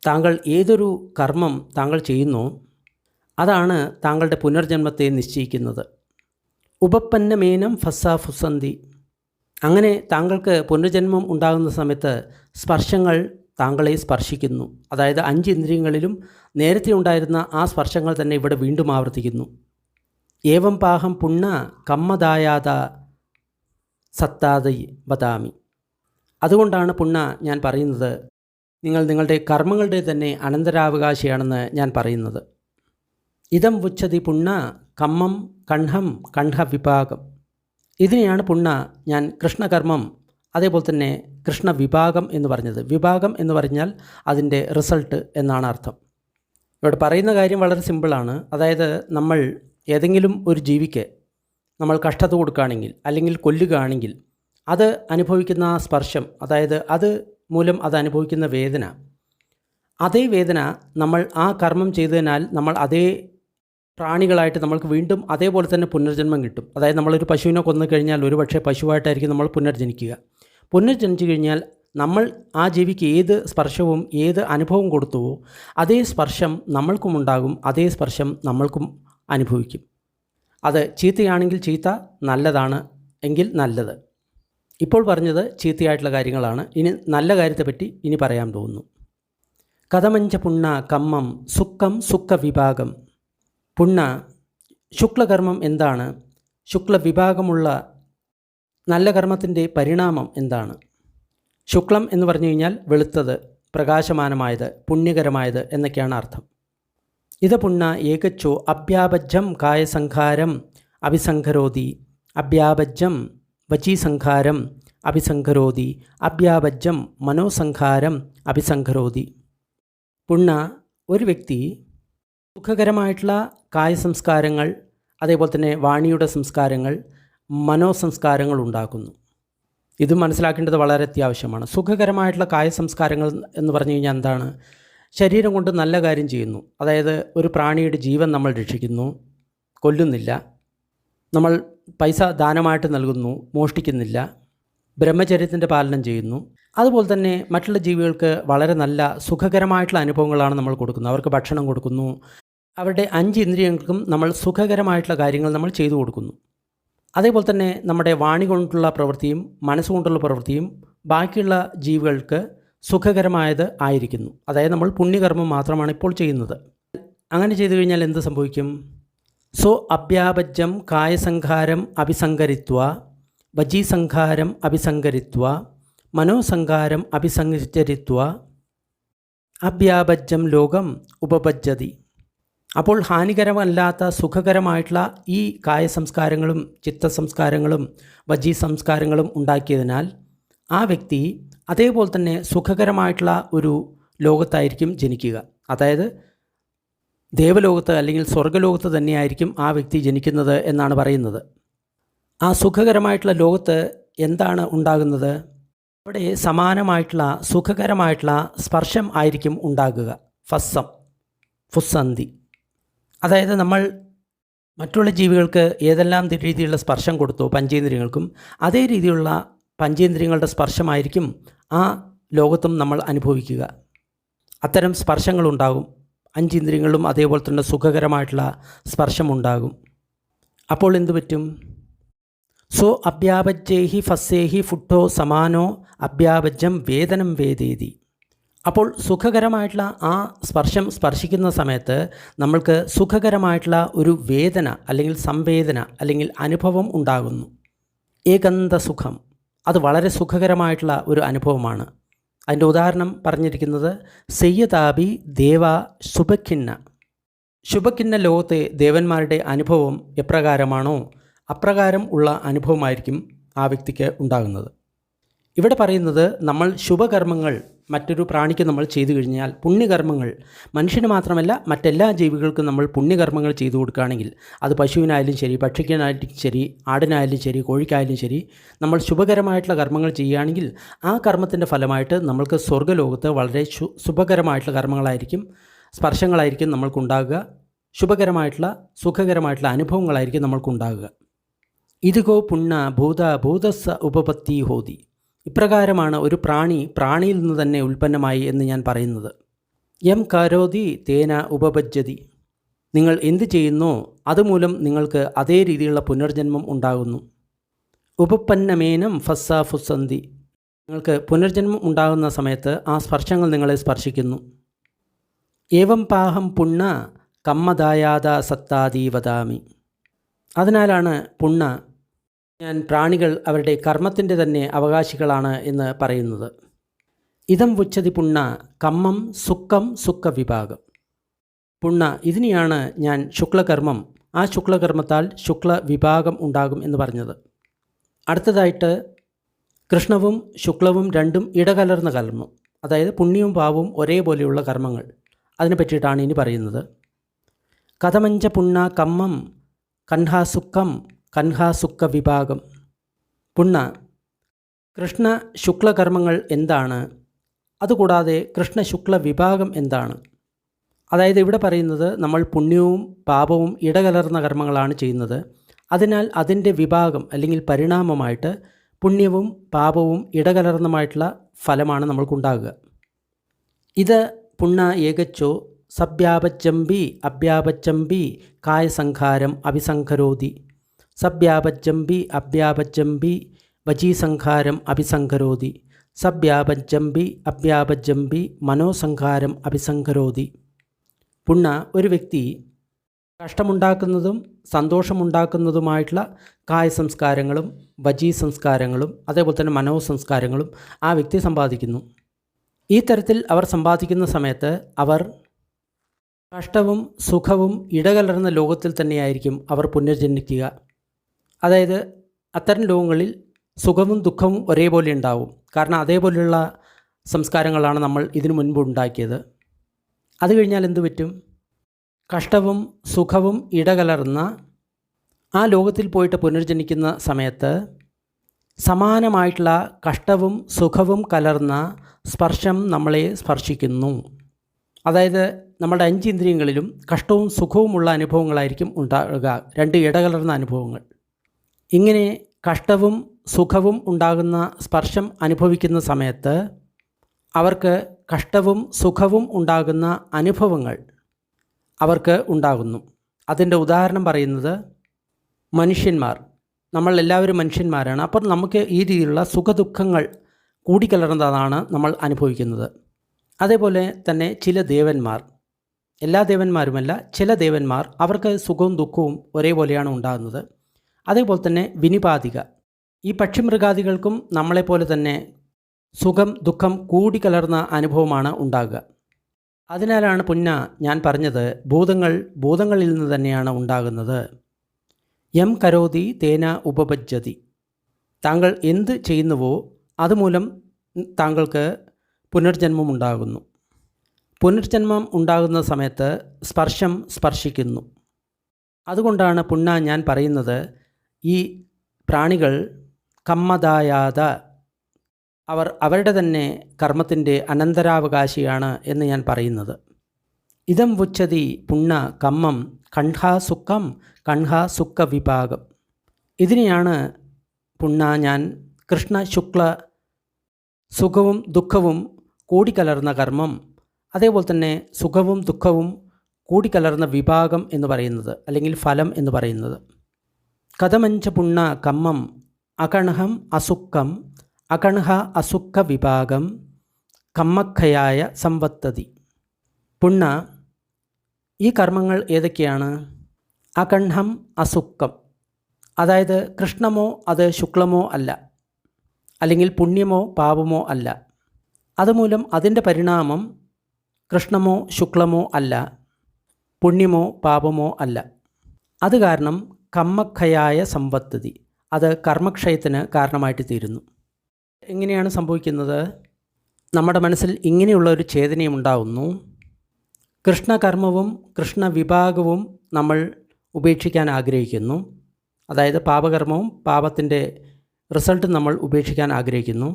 താങ്കൾ ഏതൊരു കർമ്മം താങ്കൾ ചെയ്യുന്നോ അതാണ് താങ്കളുടെ പുനർജന്മത്തെ നിശ്ചയിക്കുന്നത്. ഉപപന്നമേനം ഫസ്സ ഫുസന്തി. അങ്ങനെ താങ്കൾക്ക് പുനർജന്മം ഉണ്ടാകുന്ന സമയത്ത് സ്പർശങ്ങൾ താങ്കളെ സ്പർശിക്കുന്നു. അതായത് 5 ഇന്ദ്രിയങ്ങളിലും നേരത്തെ ഉണ്ടായിരുന്ന ആ സ്പർശങ്ങൾ തന്നെ ഇവിടെ വീണ്ടും ആവർത്തിക്കുന്നു. ഏവം പാഹം പുണ്ണ കമ്മദായാത സത്താദൈ വദാമി. അതുകൊണ്ടാണ് പുണ്ണ ഞാൻ പറയുന്നത്, നിങ്ങൾ നിങ്ങളുടെ കർമ്മങ്ങളുടെ തന്നെ അനന്തരാവകാശിയാണെന്ന് ഞാൻ പറയുന്നത്. ഇതം വുച്ഛതി പുണ്ണ കമ്മം കണ്ഠം കണ്ഠവിഭാഗം. ഇതിനെയാണ് പുണ്ണ ഞാൻ കൃഷ്ണകർമ്മം അതേപോലെ തന്നെ കൃഷ്ണവിഭാഗം എന്ന് പറഞ്ഞത്. വിഭാഗം എന്ന് പറഞ്ഞാൽ അതിൻ്റെ റിസൾട്ട് എന്നാണ് അർത്ഥം. ഇവിടെ പറയുന്ന കാര്യം വളരെ സിമ്പിളാണ്. അതായത് നമ്മൾ ഏതെങ്കിലും ഒരു ജീവിക്ക് നമ്മൾ കഷ്ടത കൊടുക്കുകയാണെങ്കിൽ അല്ലെങ്കിൽ കൊല്ലുകയാണെങ്കിൽ അത് അനുഭവിക്കുന്ന ആ സ്പർശം, അതായത് അത് മൂലം അത് അനുഭവിക്കുന്ന വേദന, അതേ വേദന നമ്മൾ ആ കർമ്മം ചെയ്തതിനാൽ നമ്മൾ അതേ പ്രാണികളായിട്ട് നമ്മൾക്ക് വീണ്ടും അതേപോലെ തന്നെ പുനർജന്മം കിട്ടും. അതായത് നമ്മളൊരു പശുവിനെ കൊന്നു കഴിഞ്ഞാൽ ഒരു പക്ഷേ പശുവായിട്ടായിരിക്കും നമ്മൾ പുനർജനിക്കുക. പുനർജനിച്ചു കഴിഞ്ഞാൽ നമ്മൾ ആ ജീവിക്ക് ഏത് സ്പർശവും ഏത് അനുഭവം കൊടുത്തുവോ അതേ സ്പർശം നമ്മൾക്കും ഉണ്ടാകും, അതേ സ്പർശം നമ്മൾക്കും അനുഭവിക്കും. അത് ചീത്തയാണെങ്കിൽ ചീത്ത, നല്ലതാണ് എങ്കിൽ നല്ലത്. ഇപ്പോൾ പറഞ്ഞത് ചീത്തയായിട്ടുള്ള കാര്യങ്ങളാണ്. ഇനി നല്ല കാര്യത്തെപ്പറ്റി ഇനി പറയാൻ പോകുന്നു. കഥമഞ്ച പുണ്ണ കമ്മം സുക്കം സുഖവിഭാഗം. പുണ്ണ ശുക്ലകർമ്മം എന്താണ്? ശുക്ലവിഭാഗമുള്ള നല്ല കർമ്മത്തിൻ്റെ പരിണാമം എന്താണ്? ശുക്ലം എന്ന് പറഞ്ഞു കഴിഞ്ഞാൽ വെളുത്തത്, പ്രകാശമാനമായത്, പുണ്യകരമായത് എന്നൊക്കെയാണ് അർത്ഥം. ഇത് പുണ്ണ ഏകച്ചോ അഭ്യാപജ്ജം കായസംഘാരം അഭിസംഘരോതി. അഭ്യാപജ്ജം വചീസംഘാരം അഭിസംഘരോതി. അഭ്യാപജ്ജം മനോസംഘാരം അഭിസംഘരോതി. പുണ്ണ ഒരു വ്യക്തി സുഖകരമായിട്ടുള്ള കായ സംസ്കാരങ്ങൾ, അതേപോലെ തന്നെ വാണിയുടെ സംസ്കാരങ്ങൾ, മനോസംസ്കാരങ്ങൾ ഉണ്ടാക്കുന്നു. ഇത് മനസ്സിലാക്കേണ്ടത് വളരെ അത്യാവശ്യമാണ്. സുഖകരമായിട്ടുള്ള കായ സംസ്കാരങ്ങൾ എന്ന് പറഞ്ഞു കഴിഞ്ഞാൽ എന്താണ്? ശരീരം കൊണ്ട് നല്ല കാര്യം ചെയ്യുന്നു. അതായത് ഒരു പ്രാണിയുടെ ജീവൻ നമ്മൾ രക്ഷിക്കുന്നു, കൊല്ലുന്നില്ല, നമ്മൾ പൈസ ദാനമായിട്ട് നൽകുന്നു, മോഷ്ടിക്കുന്നില്ല, ബ്രഹ്മചര്യത്തിൻ്റെ പാലനം ചെയ്യുന്നു. അതുപോലെ തന്നെ മറ്റുള്ള ജീവികൾക്ക് വളരെ നല്ല സുഖകരമായിട്ടുള്ള അനുഭവങ്ങളാണ് നമ്മൾ കൊടുക്കുന്നത്. അവർക്ക് ഭക്ഷണം കൊടുക്കുന്നു, അവരുടെ 5 ഇന്ദ്രിയങ്ങൾക്കും നമ്മൾ സുഖകരമായിട്ടുള്ള കാര്യങ്ങൾ നമ്മൾ ചെയ്തു കൊടുക്കുന്നു. അതേപോലെ തന്നെ നമ്മുടെ വാണി കൊണ്ടുള്ള പ്രവൃത്തിയും മനസ്സുകൊണ്ടുള്ള പ്രവൃത്തിയും ബാക്കിയുള്ള ജീവികൾക്ക് സുഖകരമായത് ആയിരിക്കുന്നു. അതായത് നമ്മൾ പുണ്യകർമ്മം മാത്രമാണ് ഇപ്പോൾ ചെയ്യുന്നത്. അങ്ങനെ ചെയ്തു കഴിഞ്ഞാൽ എന്ത് സംഭവിക്കും? സോ അഭ്യാപജ്യം കായസംഘാരം അഭിസങ്കരിത്വ വജീസംഘാരം അഭിസങ്കരിത്വ മനോസംഘാരം അഭിസഞ്ചരിത്വ അഭ്യാപജ്യം ലോകം ഉപപജ്ജതി. അപ്പോൾ ഹാനികരമല്ലാത്ത സുഖകരമായിട്ടുള്ള ഈ കായ സംസ്കാരങ്ങളും ചിത്തസംസ്കാരങ്ങളും വജീ സംസ്കാരങ്ങളും ഉണ്ടാക്കിയതിനാൽ ആ വ്യക്തി അതേപോലെ തന്നെ സുഖകരമായിട്ടുള്ള ഒരു ലോകത്തായിരിക്കും ജനിക്കുക. അതായത് ദേവലോകത്ത് അല്ലെങ്കിൽ സ്വർഗ്ഗലോകത്ത് തന്നെയായിരിക്കും ആ വ്യക്തി ജനിക്കുന്നത് എന്നാണ് പറയുന്നത്. ആ സുഖകരമായിട്ടുള്ള ലോകത്ത് എന്താണ് ഉണ്ടാകുന്നത്? അവിടെ സമാനമായിട്ടുള്ള സുഖകരമായിട്ടുള്ള സ്പർശം ആയിരിക്കും ഉണ്ടാകുക. ഫുസ്സന്തി. അതായത് നമ്മൾ മറ്റുള്ള ജീവികൾക്ക് ഏതെല്ലാം രീതിയിലുള്ള സ്പർശം കൊടുത്തോ പഞ്ചേന്ദ്രിയങ്ങൾക്കും, അതേ രീതിയിലുള്ള പഞ്ചേന്ദ്രിയങ്ങളുടെ സ്പർശമായിരിക്കും ആ ലോകത്തും നമ്മൾ അനുഭവിക്കുക. അത്തരം സ്പർശങ്ങളുണ്ടാകും. 5 ഇന്ദ്രിയങ്ങളിലും അതേപോലെ തന്നെ സുഖകരമായിട്ടുള്ള സ്പർശമുണ്ടാകും. അപ്പോൾ എന്തു പറ്റും? സോ അഭ്യാപജ്യേഹി ഫസ്സേഹി ഫുട്ടോ സമാനോ അഭ്യാപജ്യം വേദനം വേദേതി. അപ്പോൾ സുഖകരമായിട്ടുള്ള ആ സ്പർശിക്കുന്ന സമയത്ത് നമ്മൾക്ക് സുഖകരമായിട്ടുള്ള ഒരു വേദന അല്ലെങ്കിൽ സംവേദന അല്ലെങ്കിൽ അനുഭവം ഉണ്ടാകുന്നു. ഏകന്ത സുഖം, അത് വളരെ സുഖകരമായിട്ടുള്ള ഒരു അനുഭവമാണ്. അതിൻ്റെ ഉദാഹരണം പറഞ്ഞിരിക്കുന്നത് സെയ്യതാബി ദേവ ശുഭഖിന്ന ലോകത്തെ ദേവന്മാരുടെ അനുഭവം എപ്രകാരമാണോ അപ്രകാരം ഉള്ള അനുഭവമായിരിക്കും ആ വ്യക്തിക്ക് ഉണ്ടാകുന്നത്. ഇവിടെ പറയുന്നത് നമ്മൾ ശുഭകർമ്മങ്ങൾ മറ്റൊരു പ്രാണിക്ക് നമ്മൾ ചെയ്തു കഴിഞ്ഞാൽ, പുണ്യകർമ്മങ്ങൾ മനുഷ്യന് മാത്രമല്ല മറ്റെല്ലാ ജീവികൾക്കും നമ്മൾ പുണ്യകർമ്മങ്ങൾ ചെയ്തു കൊടുക്കുകയാണെങ്കിൽ, അത് പശുവിനായാലും ശരി, പക്ഷിക്കാനായാലും ശരി, ആടിനായാലും ശരി, കോഴിക്കായാലും ശരി, നമ്മൾ ശുഭകരമായിട്ടുള്ള കർമ്മങ്ങൾ ചെയ്യുകയാണെങ്കിൽ ആ കർമ്മത്തിൻ്റെ ഫലമായിട്ട് നമ്മൾക്ക് സ്വർഗ്ഗലോകത്ത് വളരെ ശുഭകരമായിട്ടുള്ള കർമ്മങ്ങളായിരിക്കും, സ്പർശങ്ങളായിരിക്കും നമ്മൾക്കുണ്ടാകുക. ശുഭകരമായിട്ടുള്ള സുഖകരമായിട്ടുള്ള അനുഭവങ്ങളായിരിക്കും നമ്മൾക്കുണ്ടാകുക. ഇതുകോ പുണ്ണ ഭൂതസ ഉപപത്തി ഹോതി. ഇപ്രകാരമാണ് ഒരു പ്രാണിയിൽ നിന്ന് തന്നെ ഉൽപ്പന്നമായി എന്ന് ഞാൻ പറയുന്നത്. യം കരോതി തേന ഉപപജ്ജതി. നിങ്ങൾ എന്ത് ചെയ്യുന്നോ അതുമൂലം നിങ്ങൾക്ക് അതേ രീതിയിലുള്ള പുനർജന്മം ഉണ്ടാകുന്നു. ഉപപന്നമേനം ഫുസ്സന്തി. നിങ്ങൾക്ക് പുനർജന്മം ഉണ്ടാകുന്ന സമയത്ത് ആ സ്പർശങ്ങൾ നിങ്ങളെ സ്പർശിക്കുന്നു. ഏവം പാഹം പുണ്ണ കമ്മദായാത സത്താദി വദാമി. അതിനാലാണ് പുണ്ണ, ഞാൻ പ്രാണികൾ അവരുടെ കർമ്മത്തിൻ്റെ തന്നെ അവകാശികളാണ് എന്ന് പറയുന്നത്. ഇതം വുച്ചതി പുണ്ണ കമ്മം സുക്കം സുഖവിഭാഗം. പുണ്ണ, ഇതിനെയാണ് ഞാൻ ശുക്ലകർമ്മം, ആ ശുക്ലകർമ്മത്താൽ ശുക്ലവിഭാഗം ഉണ്ടാകും എന്ന് പറഞ്ഞത്. അടുത്തതായിട്ട് കൃഷ്ണവും ശുക്ലവും രണ്ടും ഇടകലർന്ന കർമ്മം, അതായത് പുണ്യവും പാവവും ഒരേപോലെയുള്ള കർമ്മങ്ങൾ, അതിനെ പറ്റിയിട്ടാണ് ഇനി പറയുന്നത്. കഥമഞ്ച പുണ്ണ കമ്മം കൻഹാസുക്കം കൻഹാസുക്ക വിഭാഗം. പുണ്ണ, കൃഷ്ണ ശുക്ലകർമ്മങ്ങൾ എന്താണ്? അതുകൂടാതെ കൃഷ്ണ ശുക്ല വിഭാഗം എന്താണ്? അതായത് ഇവിടെ പറയുന്നത് നമ്മൾ പുണ്യവും പാപവും ഇടകലർന്ന കർമ്മങ്ങളാണ് ചെയ്യുന്നത്. അതിനാൽ അതിൻ്റെ വിഭാഗം അല്ലെങ്കിൽ പരിണാമമായിട്ട് പുണ്യവും പാപവും ഇടകലർന്നമായിട്ടുള്ള ഫലമാണ് നമ്മൾക്കുണ്ടാകുക. ഇത് പുണ്ണ ഏകച്ചോ സഭ്യാപച്ചമ്പി അഭ്യാപച്ചമ്പി കായസംഘാരം അഭിസങ്കരോതി. സഭ്യാപച്ചമ്പി അഭ്യാപച്ചമ്പി വജീസംഘാരം അഭിസങ്കരോതി. സഭ്യാപച്ചമ്പി അഭ്യാപച്ചമ്പി മനോസംഘാരം അഭിസങ്കരോതി. പുണ്ണ, ഒരു വ്യക്തി കഷ്ടമുണ്ടാക്കുന്നതും സന്തോഷമുണ്ടാക്കുന്നതുമായിട്ടുള്ള കായ സംസ്കാരങ്ങളും വജീ സംസ്കാരങ്ങളും അതേപോലെ തന്നെ മനോസംസ്കാരങ്ങളും ആ വ്യക്തി സമ്പാദിക്കുന്നു. ഈ തരത്തിൽ അവർ സമ്പാദിക്കുന്ന സമയത്ത് അവർ കഷ്ടവും സുഖവും ഇടകലർന്ന ലോകത്തിൽ തന്നെയായിരിക്കും അവർ പുനർജനിക്കുക. അതായത് അത്തരം ലോകങ്ങളിൽ സുഖവും ദുഃഖവും ഒരേപോലെ ഉണ്ടാവും. കാരണം അതേപോലെയുള്ള സംസ്കാരങ്ങളാണ് നമ്മൾ ഇതിനു മുൻപ് ഉണ്ടാക്കിയത്. അത് കഴിഞ്ഞാൽ എന്തു പറ്റും? കഷ്ടവും സുഖവും ഇടകലർന്ന ആ ലോകത്തിൽ പോയിട്ട് പുനർജനിക്കുന്ന സമയത്ത് സമാനമായിട്ടുള്ള കഷ്ടവും സുഖവും കലർന്ന സ്പർശം നമ്മളെ സ്പർശിക്കുന്നു. അതായത് നമ്മുടെ 5 ഇന്ദ്രിയങ്ങളിലും കഷ്ടവും സുഖവുമുള്ള അനുഭവങ്ങളായിരിക്കും ഉണ്ടാകുക, 2 ഇടകലർന്ന അനുഭവങ്ങൾ. ഇങ്ങനെ കഷ്ടവും സുഖവും ഉണ്ടാകുന്ന സ്പർശം അനുഭവിക്കുന്ന സമയത്ത് അവർക്ക് കഷ്ടവും സുഖവും ഉണ്ടാകുന്ന അനുഭവങ്ങൾ അവർക്ക് ഉണ്ടാകുന്നു. അതിൻ്റെ ഉദാഹരണം പറയുന്നത് മനുഷ്യന്മാർ, നമ്മൾ എല്ലാവരും മനുഷ്യന്മാരാണ്. അപ്പോൾ നമുക്ക് ഈ രീതിയിലുള്ള സുഖദുഃഖങ്ങൾ കൂടിക്കലർന്നതാണ് നമ്മൾ അനുഭവിക്കുന്നത്. അതേപോലെ തന്നെ ചില ദേവന്മാർ, എല്ലാ ദേവന്മാരുമല്ല, ചില ദേവന്മാർ, അവർക്ക് സുഖവും ദുഃഖവും ഒരേപോലെയാണ് ഉണ്ടാകുന്നത്. അതേപോലെ തന്നെ വിനിപാതിക, ഈ പക്ഷിമൃഗാദികൾക്കും നമ്മളെപ്പോലെ തന്നെ സുഖം ദുഃഖം കൂടിക്കലർന്ന അനുഭവമാണ് ഉണ്ടാകുക. അതിനാലാണ് ഞാൻ പറഞ്ഞത് ഭൂതങ്ങളിൽ നിന്ന് തന്നെയാണ് ഉണ്ടാകുന്നത്. യം കരോതി തേന ഉപപജ്ജതി. താങ്കൾ എന്ത് ചെയ്യുന്നുവോ അതുമൂലം താങ്കൾക്ക് പുനർജന്മം ഉണ്ടാകുന്നു. പുനർജന്മം ഉണ്ടാകുന്ന സമയത്ത് സ്പർശം സ്പർശിക്കുന്നു. അതുകൊണ്ടാണ് ഞാൻ പറയുന്നത്, ഈ പ്രാണികൾ കമ്മദായാത, അവരുടെ തന്നെ കർമ്മത്തിൻ്റെ അനന്തരാവകാശിയാണ് എന്ന് ഞാൻ പറയുന്നത്. ഇതം വുച്ചതി കമ്മം കണ്ഠാസുക്കം കണ്ഠാസുക്ക വിഭാഗം. ഇതിനെയാണ് ഞാൻ കൃഷ്ണ ശുക്ല സുഖവും ദുഃഖവും കൂടിക്കലർന്ന കർമ്മം, അതേപോലെ തന്നെ സുഖവും ദുഃഖവും കൂടിക്കലർന്ന വിഭാഗം എന്ന് പറയുന്നത്, അല്ലെങ്കിൽ ഫലം എന്ന് പറയുന്നത്. കഥമഞ്ച കമ്മം അകണഹം അസുക്കം അകണഹ അസുക്ക വിഭാഗം കമ്മഖയായ സംവത്തതി. ഈ കർമ്മങ്ങൾ ഏതൊക്കെയാണ്? അകണ്ഠം അസുക്കം, അതായത് കൃഷ്ണമോ അത് ശുക്ലമോ അല്ല, അല്ലെങ്കിൽ പുണ്യമോ പാപമോ അല്ല. അതുമൂലം അതിൻ്റെ പരിണാമം കൃഷ്ണമോ ശുക്ലമോ അല്ല, പുണ്യമോ പാപമോ അല്ല. അത് കാരണം കമ്മഖയായ സംവത്തതി, അത് കർമ്മക്ഷയത്തിന് കാരണമായിട്ട് തീരുന്നു. എങ്ങനെയാണ് സംഭവിക്കുന്നത്? നമ്മുടെ മനസ്സിൽ ഇങ്ങനെയുള്ള ഒരു ചേതനയും ഉണ്ടാകുന്നു. കൃഷ്ണകർമ്മവും കൃഷ്ണവിഭാഗവും നമ്മൾ ഉപേക്ഷിക്കാൻ ആഗ്രഹിക്കുന്നു. അതായത് പാപകർമ്മവും പാപത്തിൻ്റെ റിസൾട്ടും നമ്മൾ ഉപേക്ഷിക്കാൻ ആഗ്രഹിക്കുന്നു.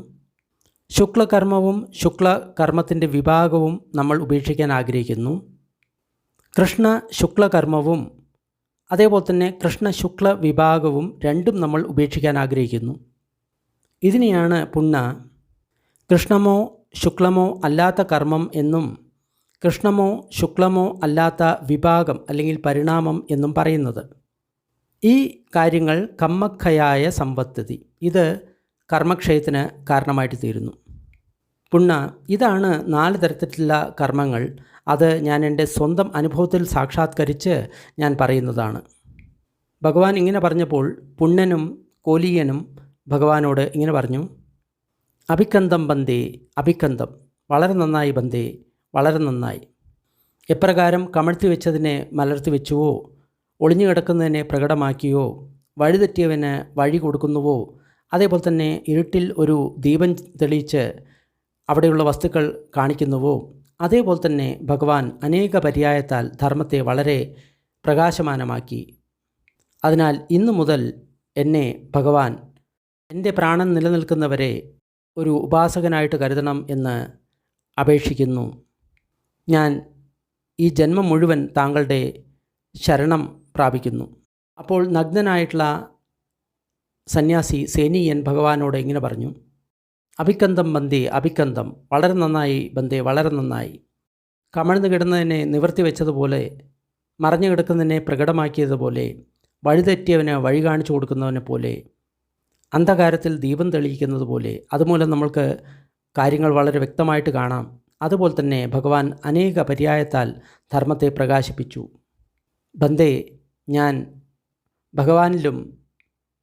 ശുക്ലകർമ്മവും ശുക്ലകർമ്മത്തിൻ്റെ വിഭാഗവും നമ്മൾ ഉപേക്ഷിക്കാൻ ആഗ്രഹിക്കുന്നു. കൃഷ്ണ ശുക്ലകർമ്മവും അതേപോലെ തന്നെ കൃഷ്ണ ശുക്ല വിഭാഗവും രണ്ടും നമ്മൾ ഉപേക്ഷിക്കാൻ ആഗ്രഹിക്കുന്നു. ഇതിനെയാണ് കൃഷ്ണമോ ശുക്ലമോ അല്ലാത്ത കർമ്മം എന്നും കൃഷ്ണമോ ശുക്ലമോ അല്ലാത്ത വിഭാഗം അല്ലെങ്കിൽ പരിണാമം എന്നും പറയുന്നത്. ഈ കാര്യങ്ങൾ കമ്മഖയായ സംവത്തതി, ഇത് കർമ്മക്ഷയത്തിന് കാരണമായിട്ട് തീരുന്നു. ഇതാണ് 4 തരത്തിലുള്ള കർമ്മങ്ങൾ. അത് ഞാൻ എൻ്റെ സ്വന്തം അനുഭവത്തിൽ സാക്ഷാത്കരിച്ച് ഞാൻ പറയുന്നതാണ്. ഭഗവാൻ ഇങ്ങനെ പറഞ്ഞപ്പോൾ പുണ്യനും കോലീയനും ഭഗവാനോട് ഇങ്ങനെ പറഞ്ഞു, അഭിക്കന്തം ബന്ദേ, അഭിക്കന്തം, വളരെ നന്നായി ബന്ദേ, വളരെ നന്നായി. എപ്രകാരം കമഴ്ത്തി വെച്ചതിനെ മലർത്തി വെച്ചുവോ, ഒളിഞ്ഞു കിടക്കുന്നതിനെ പ്രകടമാക്കിയോ, വഴിതെറ്റിയവന് വഴി കൊടുക്കുന്നുവോ, അതേപോലെ തന്നെ ഇരുട്ടിൽ ഒരു ദീപം തെളിയിച്ച് അവിടെയുള്ള വസ്തുക്കൾ കാണിക്കുന്നുവോ, അതേപോലെ തന്നെ ഭഗവാൻ അനേക പര്യായത്താൽ ധർമ്മത്തെ വളരെ പ്രകാശമാനമാക്കി. അതിനാൽ ഇന്നു മുതൽ എന്നെ ഭഗവാൻ എൻ്റെ പ്രാണൻ നിലനിൽക്കുന്നവരെ ഒരു ഉപാസകനായിട്ട് കരുതണം എന്ന് അപേക്ഷിക്കുന്നു. ഞാൻ ഈ ജന്മം മുഴുവൻ താങ്കളുടെ ശരണം പ്രാപിക്കുന്നു. അപ്പോൾ നഗ്നനായിട്ടുള്ള സന്യാസി സേനീയൻ ഭഗവാനോട് ഇങ്ങനെ പറഞ്ഞു, അഭിക്കന്തം ബന്ദേ, അഭിക്കന്തം, വളരെ നന്നായി ബന്ദേ, വളരെ നന്നായി. കമഴ്ന്നു കിടന്നതിനെ നിവർത്തി വെച്ചതുപോലെ, മറഞ്ഞു കിടക്കുന്നതിനെ പ്രകടമാക്കിയതുപോലെ, വഴിതെറ്റിയവന് വഴി കാണിച്ചു കൊടുക്കുന്നവനെ പോലെ, അന്ധകാരത്തിൽ ദീപം തെളിയിക്കുന്നത് പോലെ, അതുമൂലം നമ്മൾക്ക് കാര്യങ്ങൾ വളരെ വ്യക്തമായിട്ട് കാണാം. അതുപോലെ തന്നെ ഭഗവാൻ അനേക പര്യായത്താൽ ധർമ്മത്തെ പ്രകാശിപ്പിച്ചു. ബന്ദേ, ഞാൻ ഭഗവാനിലും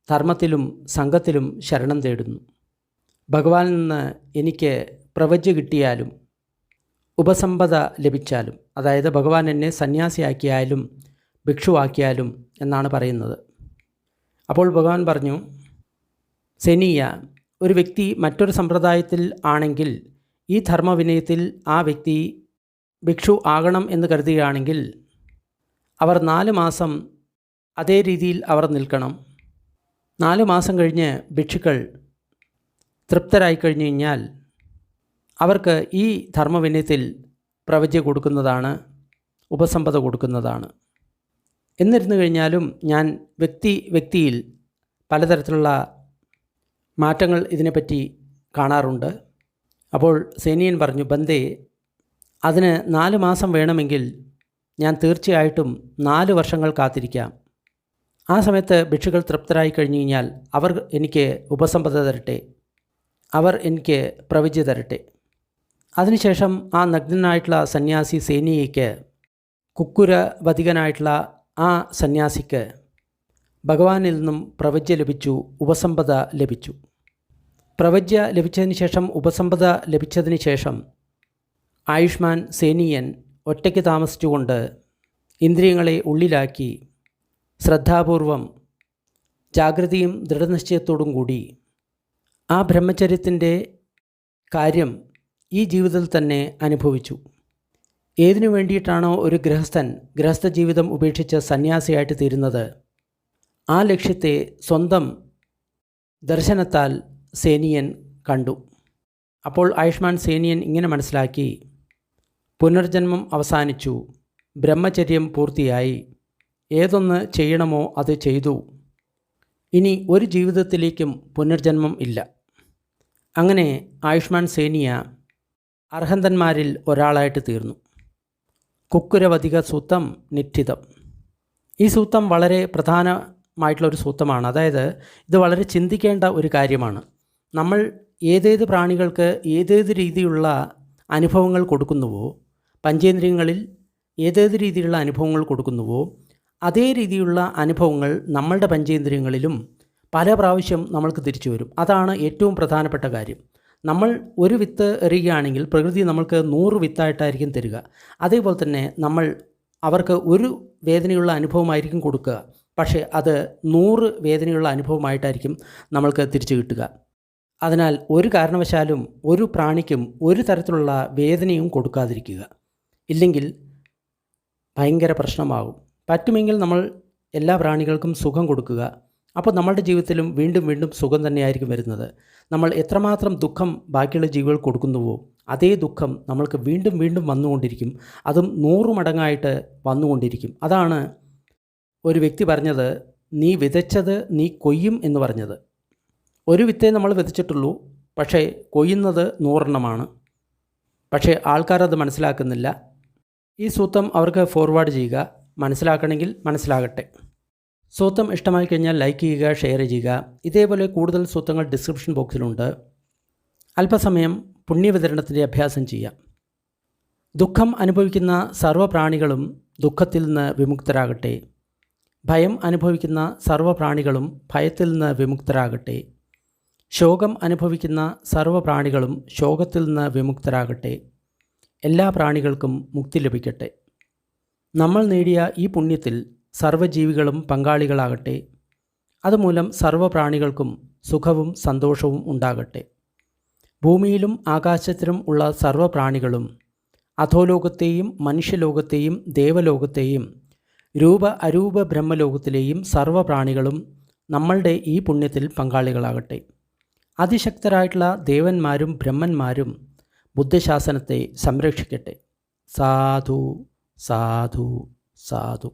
ധർമ്മത്തിലും സംഘത്തിലും ശരണം തേടുന്നു. ഭഗവാനിൽ നിന്ന് എനിക്ക് പ്രവജ്യ കിട്ടിയാലും ഉപസമ്പദ ലഭിച്ചാലും, അതായത് ഭഗവാൻ എന്നെ സന്യാസിയാക്കിയാലും ഭിക്ഷുവാക്കിയാലും എന്നാണ് പറയുന്നത്. അപ്പോൾ ഭഗവാൻ പറഞ്ഞു, സെനീയ, ഒരു വ്യക്തി മറ്റൊരു സമ്പ്രദായത്തിൽ ആണെങ്കിൽ ഈ ധർമ്മവിനയത്തിൽ ആ വ്യക്തി ഭിക്ഷു ആകണം എന്ന് കരുതുകയാണെങ്കിൽ അവർ 4 മാസം അതേ രീതിയിൽ അവർ നിൽക്കണം. 4 മാസം കഴിഞ്ഞ് ഭിക്ഷുക്കൾ തൃപ്തരായി കഴിഞ്ഞു കഴിഞ്ഞാൽ അവർക്ക് ഈ ധർമ്മവിനയത്തിൽ പ്രവജ്യ കൊടുക്കുന്നതാണ്, ഉപസമ്പദ കൊടുക്കുന്നതാണ്. എന്നിരുന്നു കഴിഞ്ഞാലും ഞാൻ വ്യക്തിയിൽ പലതരത്തിലുള്ള മാറ്റങ്ങൾ ഇതിനെപ്പറ്റി കാണാറുണ്ട്. അപ്പോൾ സേനിയൻ പറഞ്ഞു, ബന്ദേ, അതിന് 4 മാസം വേണമെങ്കിൽ ഞാൻ തീർച്ചയായിട്ടും 4 വർഷങ്ങൾ കാത്തിരിക്കാം. ആ സമയത്ത് ഭിക്ഷുക്കൾ തൃപ്തരായി കഴിഞ്ഞു കഴിഞ്ഞാൽ അവർ എനിക്ക് ഉപസമ്പദ തരട്ടെ, അവർ എനിക്ക് പ്രവജ്യ തരട്ടെ. അതിനുശേഷം ആ നഗ്നനായിട്ടുള്ള സന്യാസി സേനിയയ്ക്ക്, കുക്കുരവധികനായിട്ടുള്ള ആ സന്യാസിക്ക് ഭഗവാനിൽ നിന്നും പ്രവജ്യ ലഭിച്ചു, ഉപസമ്പദ ലഭിച്ചു. പ്രവജ്യ ലഭിച്ചതിന് ശേഷം, ഉപസമ്പദ ലഭിച്ചതിന് ശേഷം ആയുഷ്മാൻ സേനിയൻ ഒറ്റയ്ക്ക് താമസിച്ചുകൊണ്ട് ഇന്ദ്രിയങ്ങളെ ഉള്ളിലാക്കി ശ്രദ്ധാപൂർവം ജാഗ്രതയും ദൃഢനിശ്ചയത്തോടും കൂടി ആ ബ്രഹ്മചര്യത്തിൻ്റെ കാര്യം ഈ ജീവിതത്തിൽ തന്നെ അനുഭവിച്ചു. ഏതിനു വേണ്ടിയിട്ടാണോ ഒരു ഗൃഹസ്ഥ ജീവിതം ഉപേക്ഷിച്ച് സന്യാസിയായിട്ട് തീരുന്നത്, ആ ലക്ഷ്യത്തെ സ്വന്തം ദർശനത്താൽ സേനിയൻ കണ്ടു. അപ്പോൾ ആയുഷ്മാൻ സേനിയൻ ഇങ്ങനെ മനസ്സിലാക്കി, പുനർജന്മം അവസാനിച്ചു, ബ്രഹ്മചര്യം പൂർത്തിയായി, ഏതൊന്ന് ചെയ്യണമോ അത് ചെയ്തു, ഇനി ഒരു ജീവിതത്തിലേക്കും പുനർജന്മം ഇല്ല. അങ്ങനെ ആയുഷ്മാൻ സേനിയ അർഹന്തന്മാരിൽ ഒരാളായിട്ട് തീർന്നു. കുക്കുരവധിക സൂത്തം നിഠിതം. ഈ സൂത്രം വളരെ പ്രധാനമായിട്ടുള്ളൊരു സൂത്രമാണ്. അതായത് ഇത് വളരെ ചിന്തിക്കേണ്ട ഒരു കാര്യമാണ്. നമ്മൾ ഏതേത് പ്രാണികൾക്ക് ഏതേത് രീതിയിലുള്ള അനുഭവങ്ങൾ കൊടുക്കുന്നുവോ, പഞ്ചേന്ദ്രിയങ്ങളിൽ ഏതേത് രീതിയിലുള്ള അനുഭവങ്ങൾ കൊടുക്കുന്നുവോ, അതേ രീതിയിലുള്ള അനുഭവങ്ങൾ നമ്മളുടെ പഞ്ചേന്ദ്രിയങ്ങളിലും പല പ്രാവശ്യം നമ്മൾക്ക് തിരിച്ചു വരും. അതാണ് ഏറ്റവും പ്രധാനപ്പെട്ട കാര്യം. നമ്മൾ ഒരു വിത്ത് എറിയുകയാണെങ്കിൽ പ്രകൃതി നമ്മൾക്ക് 100 വിത്തായിട്ടായിരിക്കും തരിക. അതേപോലെ തന്നെ നമ്മൾ അവർക്ക് ഒരു വേദനയുള്ള അനുഭവമായിരിക്കും കൊടുക്കുക, പക്ഷേ അത് 100 വേദനയുള്ള അനുഭവമായിട്ടായിരിക്കും നമ്മൾക്ക് തിരിച്ചു കിട്ടുക. അതിനാൽ ഒരു കാരണവശാലും ഒരു പ്രാണിക്കും ഒരു തരത്തിലുള്ള വേദനയും കൊടുക്കാതിരിക്കുക, ഇല്ലെങ്കിൽ ഭയങ്കര പ്രശ്നമാകും. പറ്റുമെങ്കിൽ നമ്മൾ എല്ലാ പ്രാണികൾക്കും സുഖം കൊടുക്കുക. അപ്പോൾ നമ്മളുടെ ജീവിതത്തിലും വീണ്ടും വീണ്ടും സുഖം തന്നെയായിരിക്കും വരുന്നത്. നമ്മൾ എത്രമാത്രം ദുഃഖം ബാക്കിയുള്ള ജീവികൾക്ക് കൊടുക്കുന്നുവോ അതേ ദുഃഖം നമ്മൾക്ക് വീണ്ടും വീണ്ടും വന്നുകൊണ്ടിരിക്കും, അതും 100 മടങ്ങായിട്ട് വന്നുകൊണ്ടിരിക്കും. അതാണ് ഒരു വ്യക്തി പറഞ്ഞത്, നീ വിതച്ചത് നീ കൊയ്യും എന്ന് പറഞ്ഞത്. ഒരു വിത്തേ നമ്മൾ വിതച്ചിട്ടുള്ളൂ, പക്ഷേ കൊയ്യുന്നത് 100 എണ്ണമാണ്. പക്ഷേ ആൾക്കാരത് മനസ്സിലാക്കുന്നില്ല. ഈ സൂത്രം അവർക്ക് ഫോർവേഡ് ചെയ്യുക. മനസ്സിലാക്കണമെങ്കിൽ മനസ്സിലാകട്ടെ. സൂത്രം ഇഷ്ടമായി കഴിഞ്ഞാൽ ലൈക്ക് ചെയ്യുക, ഷെയർ ചെയ്യുക. ഇതേപോലെ കൂടുതൽ സൂത്രങ്ങൾ ഡിസ്ക്രിപ്ഷൻ ബോക്സിലുണ്ട്. അല്പസമയം പുണ്യവിതരണത്തിൻ്റെ അഭ്യാസം ചെയ്യാം. ദുഃഖം അനുഭവിക്കുന്ന സർവ്വപ്രാണികളും ദുഃഖത്തിൽ നിന്ന് വിമുക്തരാകട്ടെ. ഭയം അനുഭവിക്കുന്ന സർവ്വപ്രാണികളും ഭയത്തിൽ നിന്ന് വിമുക്തരാകട്ടെ. ശോകം അനുഭവിക്കുന്ന സർവ്വപ്രാണികളും ശോകത്തിൽ നിന്ന് വിമുക്തരാകട്ടെ. എല്ലാ പ്രാണികൾക്കും മുക്തി ലഭിക്കട്ടെ. നമ്മൾ നേടിയ ഈ പുണ്യത്തിൽ സർവ്വജീവികളും പങ്കാളികളാകട്ടെ. അതുമൂലം സർവ്വപ്രാണികൾക്കും സുഖവും സന്തോഷവും ഉണ്ടാകട്ടെ. ഭൂമിയിലും ആകാശത്തിലും ഉള്ള സർവ്വപ്രാണികളും അധോലോകത്തെയും മനുഷ്യലോകത്തെയും ദേവലോകത്തെയും രൂപ അരൂപ ബ്രഹ്മലോകത്തിലെയും സർവ്വപ്രാണികളും നമ്മളുടെ ഈ പുണ്യത്തിൽ പങ്കാളികളാകട്ടെ. അതിശക്തരായിട്ടുള്ള ദേവന്മാരും ബ്രഹ്മന്മാരും ബുദ്ധശാസനത്തെ സംരക്ഷിക്കട്ടെ. സാധു സാധു സാധു.